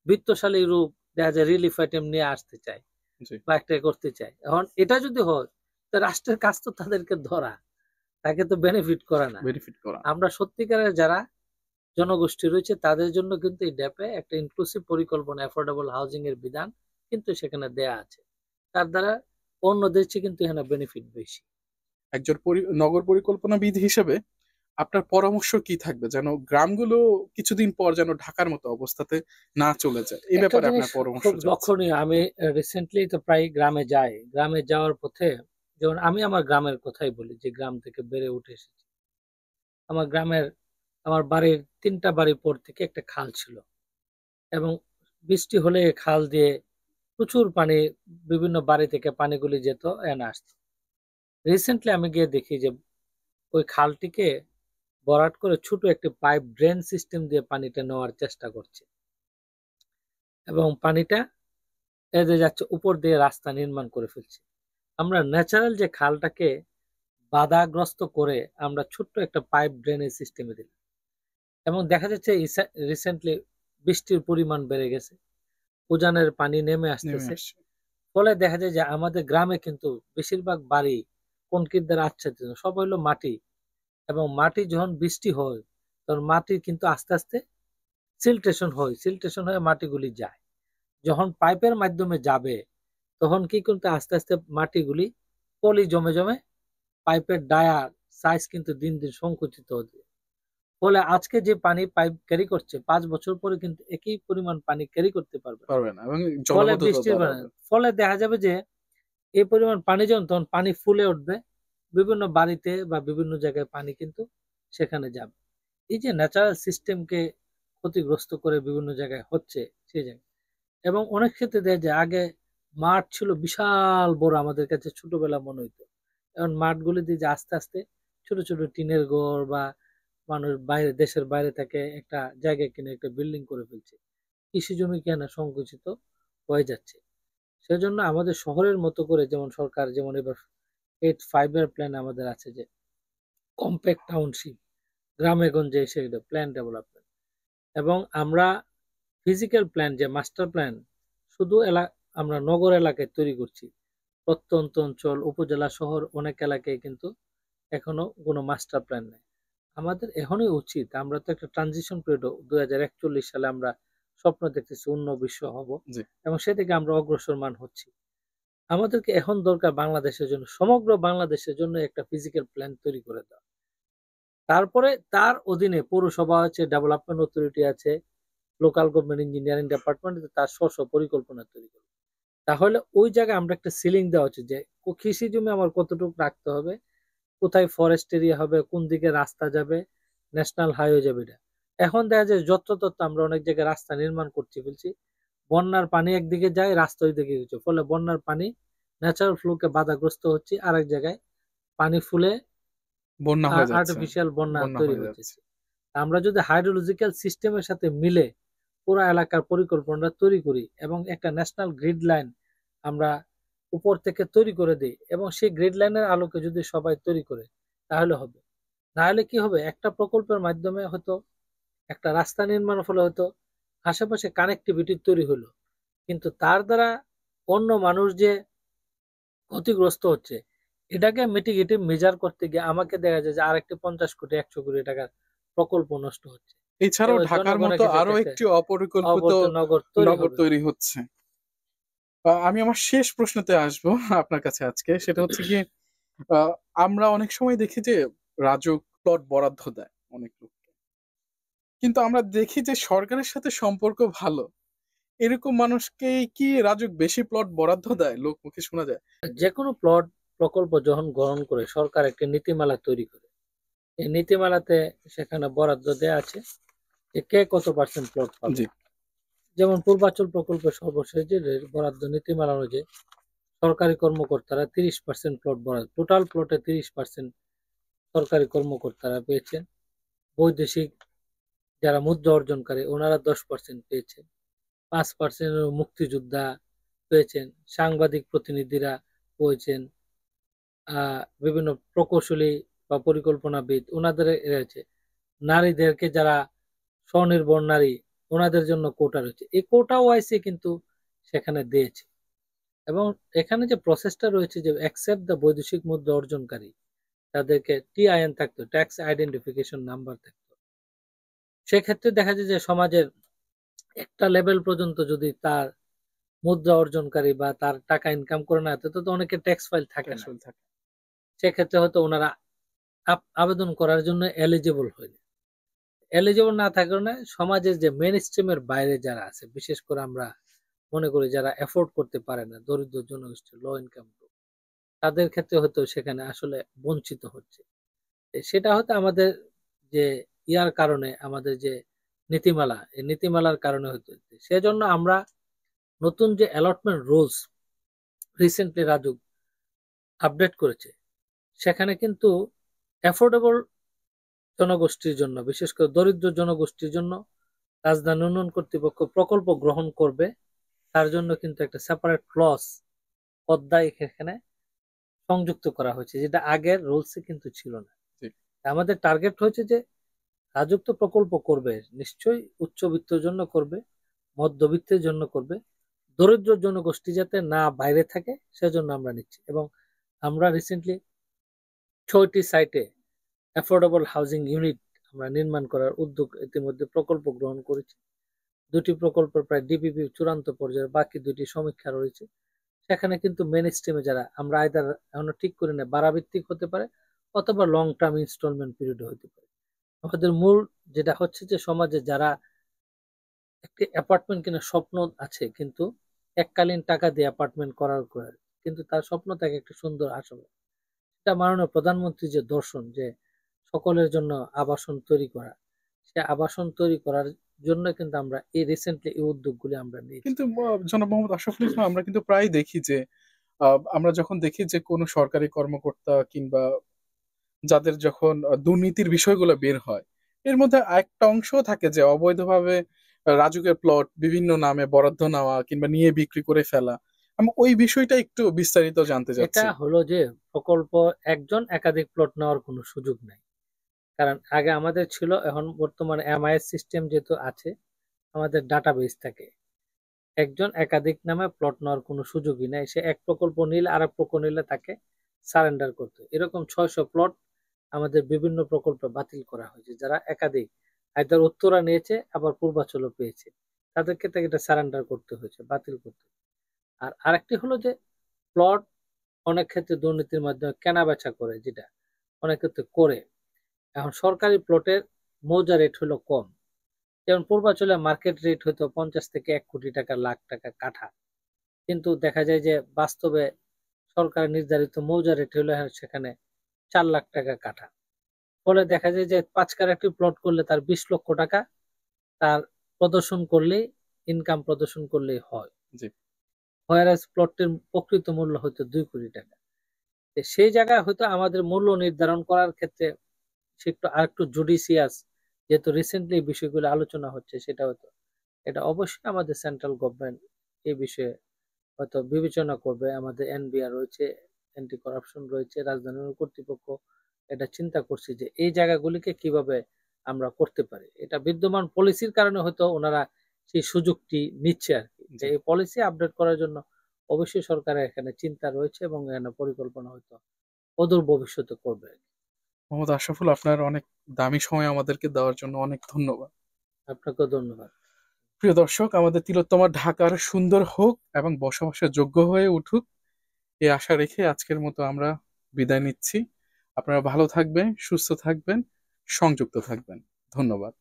বিত্তশালী রূপ দেখা যায় রিলিফ আইটেম নিয়ে আসতে চায় জি, বা একটা করতে চায়। এখন এটা যদি হয় তো রাষ্ট্রের কাজ তো তাদেরকে ধরা, তাকে তো বেনিফিট করা না। বেনিফিট করা। আমরা সত্যিকারের যারা জনগোষ্ঠী রয়েছে তাদের জন্য কিন্তু এই ড্যাপে একটা ইনক্লুসিভ পরিকল্পনা, অ্যাফোর্ডেবল হাউজিং এর বিধান কিন্তু সেখানে দেয়া আছে। তার দ্বারা অন্যদের চেয়ে কিন্তু এখানে বেনিফিট বেশি। একজন নগর পরিকল্পনাবিদ হিসেবে আপনার পরামর্শ কি থাকবে যেন গ্রামগুলো কিছুদিন পর যেন ঢাকার মতো অবস্থাতে না চলে যায়, এই একটা ব্যাপারে জিনিস আপনার পরামর্শ খুব চাচ্ছি। লক্ষণীয়, আমি রিসেন্টলি তো প্রায় গ্রামে যাই। গ্রামে যাওয়ার পথে যেমন আমি আমার গ্রামের কথাই বলি যে গ্রাম থেকে বেড়ে উঠে এসেছি। আমার গ্রামের আমার বাড়ির ৩টা বাড়ি পর থেকে একটা খাল ছিল এবং বৃষ্টি হলে খাল দিয়ে প্রচুর পানি বিভিন্ন বাড়ি থেকে পানিগুলি যেত এনে আসতো। রিসেন্টলি আমি গিয়ে দেখি যে ওই খালটিকে ভরাট করে ছোট একটি পাইপ ড্রেন সিস্টেম দিয়ে পানিটা নেওয়ার চেষ্টা করছে এবং পানিটা এদের যাচ্ছে উপর দিয়ে রাস্তা নির্মাণ করে ফেলছে। আমরা ন্যাচারাল যে খালটাকে বাধাগ্রস্ত করে আমরা ছোট্ট একটা পাইপ ড্রেনেজ সিস্টেমে দিলাম এবং দেখা যাচ্ছে রিসেন্টলি বৃষ্টির পরিমাণ বেড়ে গেছে, উজানের পানি নেমে নেমে আসতেছে। আসছে। ফলে দেখা যায় যে আমাদের গ্রামে কিন্তু বেশিরভাগ বাড়ি কনক্রিট দ্বারা আচ্ছাদিত, সব হইলো মাটি। এবং মাটি যখন বৃষ্টি হয় তখন মাটি কিন্তু আস্তে আস্তে সিল্টেশন হয়, সিল্টেশন হয়ে মাটিগুলি যায়। যখন পাইপের মাধ্যমে যাবে তখন কি কিন্তু আস্তে আস্তে মাটিগুলি পলি জমে জমে পাইপের ডায়ার সাইজ কিন্তু দিন দিন সংকুচিত হচ্ছে। ফলে আজকে যে পানি পাইপ ক্যারি করছে 5 বছর পরে কিন্তু একই পরিমাণ পানি ক্যারি করতে পারবে না। পারবে না এবং ফলে জলাবদ্ধতা বৃষ্টির বাড়াবে। ফলে দেখা যাবে যে এই পরিমাণ পানি যখন তখন পানি ফুলে উঠবে বিভিন্ন বাড়িতে বা বিভিন্ন জায়গায় পানি কিন্তু সেখানে যাবে। এই যে ন্যাচারাল সিস্টেমকে ক্ষতিগ্রস্ত করে বিভিন্ন জায়গায় হচ্ছে সেই জায়গায়। এবং অনেক ক্ষেত্রে দেখা যায় আগে মাঠ ছিল বিশাল বড়, আমাদের কাছে ছোটবেলা মনে হইতো। এখন মাঠগুলিতে যে আস্তে আস্তে ছোট ছোট টিনের ঘর বা মানুষ বাইরে দেশের বাইরে থেকে একটা জায়গা কিনে একটা বিল্ডিং করে ফেলছে, কৃষি জমি কেনা সংকুচিত হয়ে যাচ্ছে। সেজন্য আমাদের শহরের মতো করে যেমন সরকার যেমন এবার 8-5 প্ল্যান আমাদের আছে যে কম্প্যাক্ট টাউনশিপ, গ্রামে গঞ্জে এসে প্ল্যান ডেভেলপমেন্ট এবং আমরা ফিজিক্যাল প্ল্যান যে মাস্টার প্ল্যান শুধু আমরা নগর এলাকায় তৈরি করছি। প্রত্যন্ত অঞ্চল উপজেলা শহর অনেক এলাকায় কিন্তু এখনো কোনো মাস্টার প্ল্যান নেই। আমাদের এখনই উচিত, আমরা তো একটা ট্রানজিশন পিরিয়ড 2041 সালে আমরা স্বপ্ন দেখতেছি অন্য বিশ্ব হব জি, এবং সেদিকে আমরা অগ্রসরমান হচ্ছি। আমাদেরকে এখন দরকার বাংলাদেশের জন্য, সমগ্র বাংলাদেশের জন্য একটা ফিজিক্যাল প্ল্যান তৈরি করে দেওয়া। তারপরে তার অধীনে পৌরসভা আছে, ডেভেলপমেন্ট অথরিটি আছে, লোকাল গভর্নমেন্ট ইঞ্জিনিয়ারিং ডিপার্টমেন্ট তার স্ব পরিকল্পনা তৈরি করবে। তাহলে ওই জায়গায় আমরা একটা সিলিং দেওয়া উচিত যে কৃষি জমি আমার কতটুকু রাখতে হবে, কোথায় ফরেস্ট এরিয়া হবে, কোন দিকে রাস্তা যাবে, ন্যাশনাল হাইওয়ে যাবে। এটা এখন দেখা যায় যত্রতত্র আমরা অনেক জায়গায় রাস্তা নির্মাণ করতে ফেলছি, বন্যার পানি একদিকে যায় রাস্তা ওই দিকে গেছে, ফলে বন্যার পানি ন্যাচারাল ফ্লোকে বাধাগ্রস্ত হচ্ছে, আরেক জায়গায় পানি ফুলে বন্যা হয়ে যাচ্ছে, আর্টিফিশিয়াল বন্যা বন্যা তৈরি হয়ে হচ্ছে। যাচ্ছে। আমরা যদি হাইড্রোলজিক্যাল সিস্টেমের সাথে মিলে পুরো এলাকার পরিকল্পনা তৈরি করি এবং একটা ন্যাশনাল গ্রিড লাইন আমরা উপর থেকে তৈরি করে দিই এবং সেই গ্রিড লাইনের আলোকে যদি সবাই তৈরি করে তাহলে হবে। না হলে কি হবে, একটা প্রকল্পের মাধ্যমে হয়তো একটা রাস্তা নির্মাণের ফলে হয়তো আশেপাশে কানেক্টিভিটি তৈরি হলো, কিন্তু তার দ্বারা অন্য মানুষ যে ক্ষতিগ্রস্ত হচ্ছে এটাকে মিটিগেটিভ মেজার করতে গিয়ে আমাকে দেখা যায় যে আরেকটি 50 কোটি 100 কোটি টাকার প্রকল্প নষ্ট হচ্ছে এছাড়াও এবং ঢাকার জনগণের মতো ক্ষেত্রে আরো একটা একটি অপরিকল্পিত অবর্ত নগর তৈরি নগর হবে। তৈরি হচ্ছে। আমি আমার শেষ প্রশ্নতে আসবো আপনার কাছে আজকে। সেটা হচ্ছে গিয়ে আ আমরা অনেক সময় দেখি যে রাজউক প্লট বরাদ্দ দেয় অনেক লোককে। কিন্তু আমরা দেখি যে সরকারের সাথে সম্পর্ক ভালো। এরকম মানুষকেই কি রাজউক বেশি প্লট বরাদ্দ দেয়? লোকমুখে শোনা যায়। যে কোনো প্লট প্রকল্প যখন গ্রহণ করে সরকার একটি নীতিমালা তৈরি করে, এই নীতিমালাতে সেখানে বরাদ্দ দেওয়া আছে যে কে কত পার্সেন্ট প্লট পাবে। জি, যেমন পূর্বাচল প্রকল্পের সর্বশেষ যে বরাদ্দ নীতিমালা অনুযায়ী সরকারি কর্মকর্তারা 30% প্লট বরাদ্দ, টোটাল প্লটে 30% সরকারি কর্মকর্তারা পেয়েছেন। বৈদেশিক যারা মুদ্রা অর্জনকারী ওনারা 10% পেয়েছেন। 5% মুক্তিযোদ্ধা পেয়েছেন, সাংবাদিক প্রতিনিধিরা পেয়েছেন, বিভিন্ন প্রকৌশলী বা পরিকল্পনাবিদ ওনাদের রয়েছে, নারীদেরকে যারা স্বনির্ভর নারী ওনাদের জন্য কোটা রয়েছে, এই কোটা ওয়াইসে কিন্তু সেখানে দিয়েছে। এবং এখানে যে প্রসেসটা রয়েছে যে অ্যাকসেপ্ট দ্য বৈদেশিক মুদ্রা অর্জনকারী, তাদেরকে টিআইএন থাকতো, ট্যাক্স আইডেন্টিফিকেশন নাম্বার থাকতো। সেক্ষেত্রে দেখা যায় যে সমাজের একটা লেভেল পর্যন্ত যদি তার মুদ্রা অর্জনকারী বা তার টাকা ইনকাম করে না, তো অনেকের ট্যাক্স ফাইল থাকে না, সেক্ষেত্রে হয়তো ওনারা আবেদন করার জন্য এলিজিবল হয়নি। এলিজিবল না থাকার কারণে সমাজের যে মেন স্ট্রিমের বাইরে যারা আছে, বিশেষ করে আমরা মনে করি যারা এফোর্ড করতে পারে না, দরিদ্র জনগোষ্ঠী, লো ইনকাম গ্রুপ, তাদের ক্ষেত্রে হয়তো সেখানে আসলে বঞ্চিত হচ্ছে। সেটা হয়তো আমাদের যে ইয়ার কারণে, আমাদের যে নীতিমালা, এই নীতিমালার কারণে হচ্ছে। সেজন্য আমরা নতুন যে allotment rules recently RAJUK update করেছে, সেখানে কিন্তু অ্যাফোর্ডেবল জনগোষ্ঠীর জন্য, বিশেষ করে দরিদ্র জনগোষ্ঠীর জন্য রাজধানী উন্নয়ন কর্তৃপক্ষ প্রকল্প গ্রহণ করবে, তার জন্য কিন্তু একটা সেপারেট ক্লজ অধ্যায় এখানে সংযুক্ত করা হয়েছে, যেটা আগের রুলসে কিন্তু ছিল না। আমাদের টার্গেট হয়েছে যে রাজুক তো প্রকল্প করবে, নিশ্চয়ই উচ্চবিত্তের জন্য করবে, মধ্যবিত্তের জন্য করবে, দরিদ্র জনগোষ্ঠী যাতে না বাইরে থাকে সেজন্য আমরা নিচ্ছি। এবং আমরা রিসেন্টলি 6টি সাইটে অ্যাফোর্ডেবল হাউজিং ইউনিট আমরা নির্মাণ করার উদ্যোগ ইতিমধ্যে প্রকল্প গ্রহণ করেছি। 2টি প্রকল্প প্রায় ডিপিপি চূড়ান্ত পর্যায়ে, বাকি 2টি সমীক্ষা রয়েছে। সেখানে কিন্তু মেন স্ট্রিমে যারা, আমরা আইদার এখনো ঠিক করে না, বাড়াভিত্তিক হতে পারে অথবা লং টার্ম ইনস্টলমেন্ট পিরিয়ডে হতে পারে। আমাদের মূল যেটা হচ্ছে যে সমাজে যারা একটি অ্যাপার্টমেন্ট কেনার স্বপ্ন আছে, কিন্তু এককালীন টাকা দিয়ে অ্যাপার্টমেন্ট করার করে, কিন্তু তার স্বপ্ন থাকে একটা সুন্দর আসলে, এটা মাননীয় প্রধানমন্ত্রী যে দর্শন যে সকলের জন্য আবাসন তৈরি করা, সে আবাসন তৈরি করার জন্য কিন্তু আমরা এই রিসেন্টলি এই উদ্যোগগুলি আমরা নিয়েছি। কিন্তু জনাব মোহাম্মদ আশরাফুল ইসলাম, আমরা কিন্তু প্রায় দেখি যে আমরা যখন দেখি যে কোনো সরকারি কর্মকর্তা কিংবা যাদের যখন দুর্নীতির বিষয়গুলো বের হয়, এর মধ্যে একটা অংশ থাকে যে অবৈধভাবে রাজুকের প্লট বিভিন্ন নামে বরাদ্দ নেওয়া কিংবা নিয়ে বিক্রি করে ফেলা। আমি ওই বিষয়টা একটু বিস্তারিত জানতে এটা চাচ্ছি। হলো যে প্রকল্প একজন একাধিক প্লট নেওয়ার কোনো সুযোগ নাই। কারণ আগে আমাদের ছিল, এখন বর্তমানে এমআইএস সিস্টেম যেহেতু আছে, আমাদের ডাটাবেস থাকে, একজন একাধিক নামে প্লট নেওয়ার কোনো সুযোগই নাই। সে এক প্রকল্প নিলে আর এক প্রকল্প নিলে তাকে সারেন্ডার করতে, এরকম 600 প্লট আমাদের বিভিন্ন প্রকল্পে বাতিল করা হয়েছে। যারা একাধিক আইদার উত্তরা নিয়েছে আবার পূর্বাচলও পেয়েছে, তাদেরকে তাকে এটা সারেন্ডার করতে হয়েছে, বাতিল করতে। আর আরেকটি হলো যে প্লট অনেক ক্ষেত্রে দুর্নীতির মাধ্যমে কেনা বেচা করে, যেটা অনেক ক্ষেত্রে করে। এখন সরকারি প্লটের মৌজা রেট হলো কম, যেমন পূর্বাচলে মার্কেট রেট হয়তো 50 থেকে 1 কোটি টাকা, লাখ টাকা কাঠা, কিন্তু দেখা যায় যে বাস্তবে সরকার নির্ধারিত মৌজা রেট হলো সেখানে 4 লাখ টাকা কাঠা। ফলে দেখা যায় যে 5 কাঠা একটি প্লট করলে তার 20 লক্ষ টাকা তার প্রদর্শন করলেই, ইনকাম প্রদর্শন করলেই হয়। হোয়ারাস প্লটটির প্রকৃত মূল্য হয়তো 2 কোটি টাকা। সেই জায়গায় হয়তো আমাদের মূল্য নির্ধারণ করার ক্ষেত্রে সে একটু আরেকটু জুডিশিয়াস, যেহেতু রিসেন্টলি এই বিষয়গুলো আলোচনা হচ্ছে, সেটা হয়তো এটা অবশ্যই আমাদের সেন্ট্রাল গভর্নমেন্ট এই বিষয়ে হয়তো বিবেচনা করবে। আমাদের এনবিআর রয়েছে, অ্যান্টি কারাপশন রয়েছে, রাজধানী কর্তৃপক্ষ এটা চিন্তা করছে যে এই জায়গাগুলিকে কিভাবে আমরা করতে পারি। এটা বিদ্যমান পলিসির কারণে হয়তো ওনারা সেই সুযোগটি নিচ্ছে আর কি, যে এই পলিসি আপডেট করার জন্য অবশ্যই সরকারের এখানে চিন্তা রয়েছে এবং এখানে পরিকল্পনা হয়তো অদূর ভবিষ্যতে করবে। মোহাম্মদ আশরাফুল, আপনার অনেক দামি সময় আমাদেরকে দেওয়ার জন্য অনেক ধন্যবাদ। আপনাকেও ধন্যবাদ। প্রিয় দর্শক, আমাদের তিলোত্তমা ঢাকার সুন্দর হোক এবং বসবাসের যোগ্য হয়ে উঠুক, এই আশা রেখে আজকের মতো আমরা বিদায় নিচ্ছি। আপনারা ভালো থাকবেন, সুস্থ থাকবেন, সংযুক্ত থাকবেন। ধন্যবাদ।